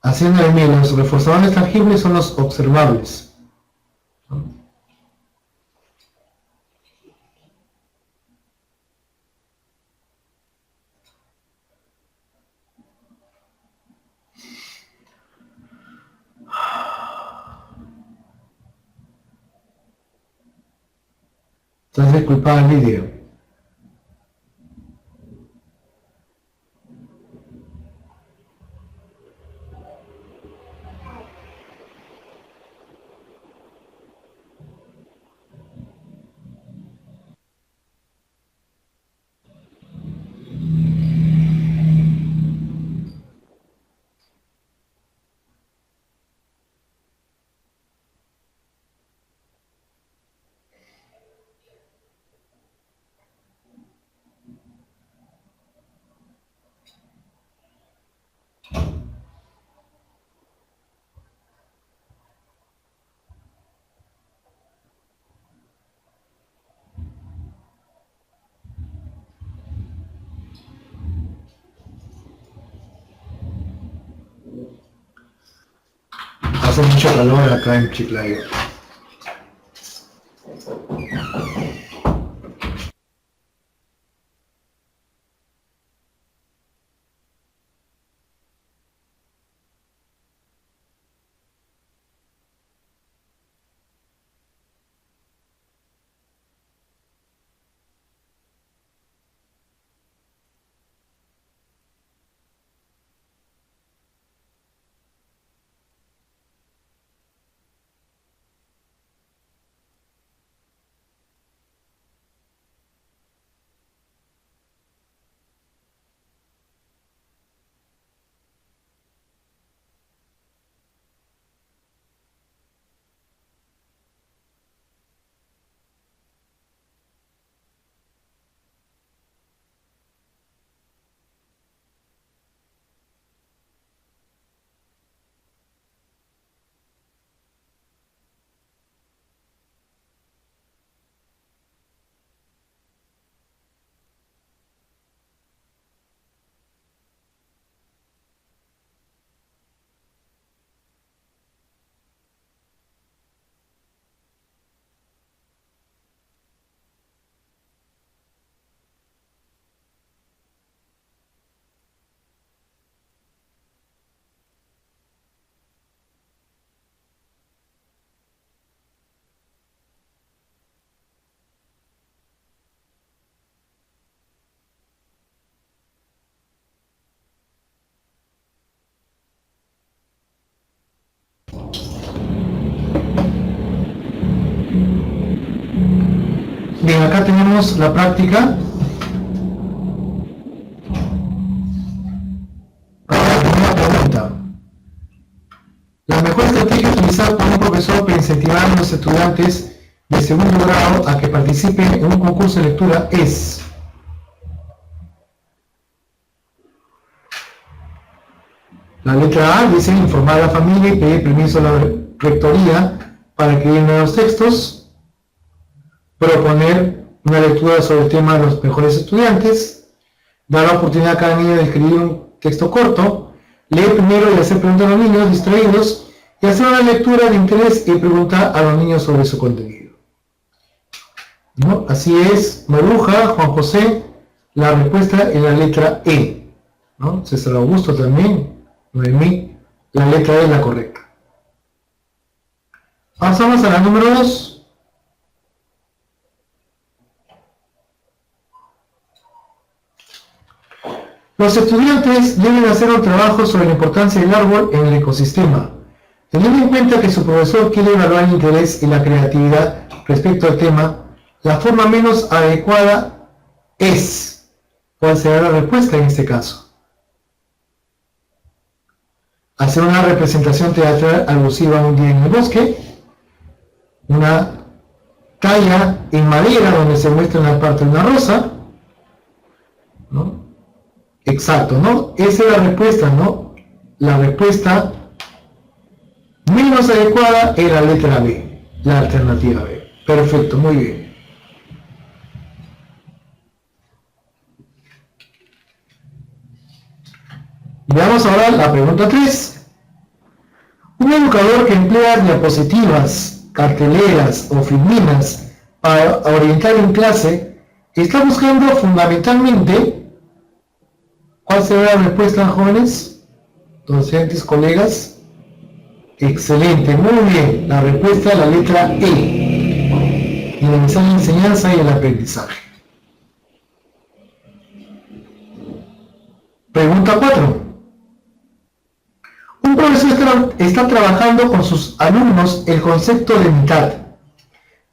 Haciendo de mí, los reforzadores tangibles son los observables. Entonces disculpa el vídeo. Hace mucho calor acá en Chiclayo. Bien, acá tenemos la práctica. Una pregunta. La mejor estrategia utilizada por un profesor para incentivar a los estudiantes de segundo grado a que participen en un concurso de lectura es: la letra A dice informar a la familia y pedir permiso a la rectoría para que den nuevos textos. Proponer una lectura sobre el tema de los mejores estudiantes, dar la oportunidad a cada niño de escribir un texto corto, leer primero y hacer preguntas a los niños distraídos, y hacer una lectura de interés y preguntar a los niños sobre su contenido. ¿No? Así es, Maruja, Juan José, la respuesta es la letra E. ¿No? César Augusto también, Noemí, la letra E es la correcta. Pasamos a la número 2. Los estudiantes deben hacer un trabajo sobre la importancia del árbol en el ecosistema, teniendo en cuenta que su profesor quiere evaluar el interés y la creatividad respecto al tema. La forma menos adecuada es, ¿cuál será la respuesta en este caso? Hacer una representación teatral alusiva a un día en el bosque, una talla en madera donde se muestra la parte de una rosa, ¿no? Exacto, ¿no? Esa es la respuesta, ¿no? La respuesta menos adecuada es la letra B, la alternativa B. Perfecto, muy bien. Veamos ahora la pregunta 3. Un educador que emplea diapositivas, carteleras o filminas para orientar en clase está buscando fundamentalmente... ¿Cuál será la respuesta, jóvenes? Docentes, colegas. Excelente, muy bien. La respuesta es la letra E. dinamizar la enseñanza y el aprendizaje. Pregunta 4. Un profesor está trabajando con sus alumnos el concepto de mitad.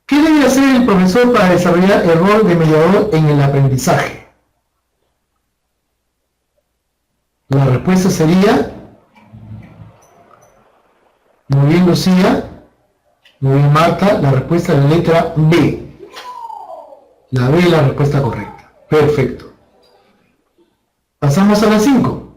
¿Qué debe hacer el profesor para desarrollar el rol de mediador en el aprendizaje? La respuesta sería, muy bien Lucía, muy bien Marta, la respuesta es la letra B. La B es la respuesta correcta. Perfecto. Pasamos a la 5.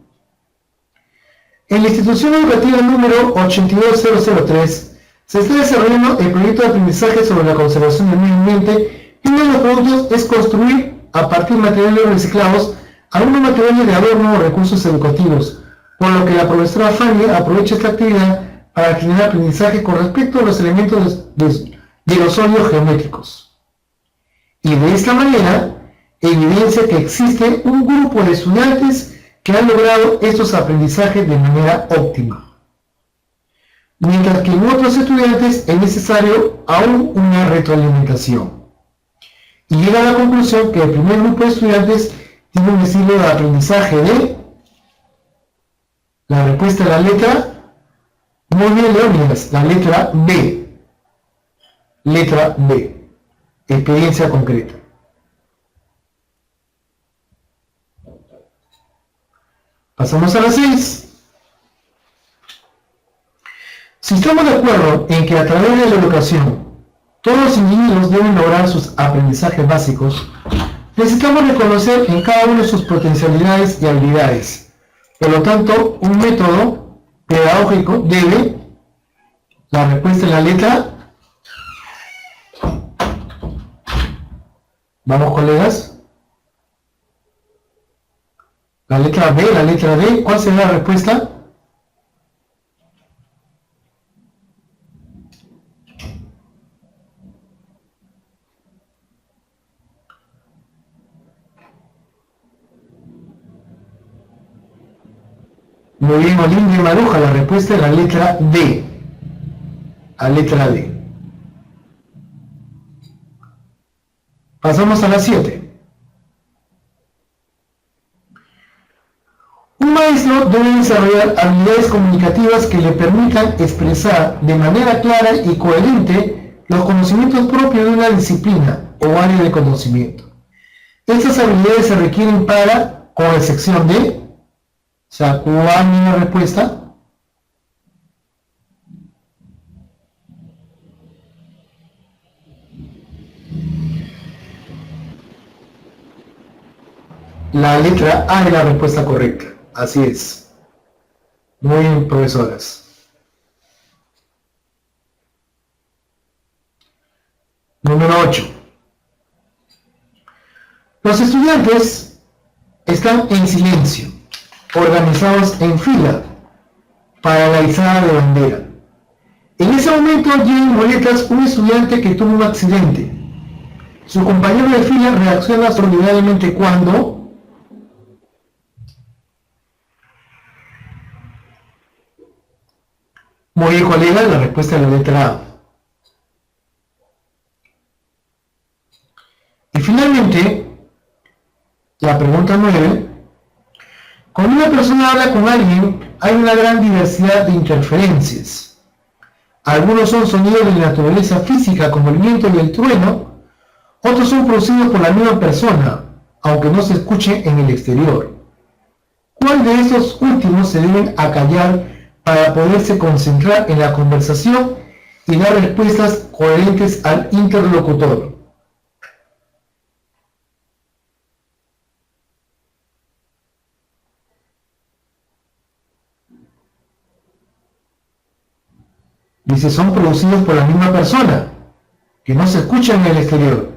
En la institución educativa número 82003 se está desarrollando el proyecto de aprendizaje sobre la conservación del medio ambiente y uno de los productos es construir a partir de materiales reciclados algunos materiales de adorno o recursos educativos, por lo que la profesora Fanny aprovecha esta actividad para generar aprendizaje con respecto a los elementos de los óleos geométricos. Y de esta manera evidencia que existe un grupo de estudiantes que han logrado estos aprendizajes de manera óptima, mientras que en otros estudiantes es necesario aún una retroalimentación. Y llega a la conclusión que el primer grupo de estudiantes tiene un estilo de aprendizaje de... La respuesta es la letra... Muy bien, Leónidas, la letra B. Letra B. Experiencia concreta. Pasamos a la 6. Si estamos de acuerdo en que a través de la educación todos los individuos deben lograr sus aprendizajes básicos, necesitamos reconocer en cada uno sus potencialidades y habilidades. Por lo tanto, un método pedagógico debe... La respuesta es la letra... Vamos, colegas. La letra B, ¿cuál será la respuesta? Muy bien, Olimpia y Maruja, la respuesta es la letra D. La letra D. Pasamos a la 7. Un maestro debe desarrollar habilidades comunicativas que le permitan expresar de manera clara y coherente los conocimientos propios de una disciplina o área de conocimiento. Estas habilidades se requieren para, con excepción de... O sea, ¿cuál es la respuesta? La letra A es la respuesta correcta. Así es. Muy bien, profesoras. Número 8. Los estudiantes están en silencio, organizados en fila para la izada de bandera. En ese momento llega en muletas un estudiante que tuvo un accidente. Su compañero de fila reacciona solidariamente cuando... Muy bien, colega, la respuesta es la letra A. Y finalmente, la pregunta 9. Cuando una persona habla con alguien, hay una gran diversidad de interferencias. Algunos son sonidos de la naturaleza física, como el viento y el trueno. Otros son producidos por la misma persona, aunque no se escuche en el exterior. ¿Cuál de estos últimos se deben acallar para poderse concentrar en la conversación y dar respuestas coherentes al interlocutor? Dice, son producidos por la misma persona, que no se escuchan en el exterior.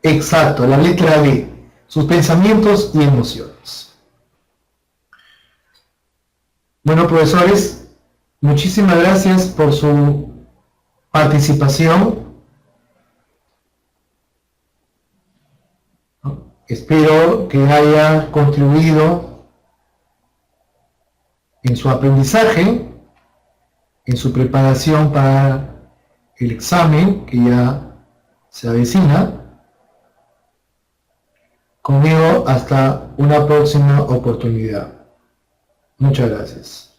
Exacto, la letra B, sus pensamientos y emociones. Bueno, profesores, muchísimas gracias por su participación. Espero que haya contribuido en su aprendizaje, en su preparación para el examen que ya se avecina. Conmigo hasta una próxima oportunidad. Muchas gracias.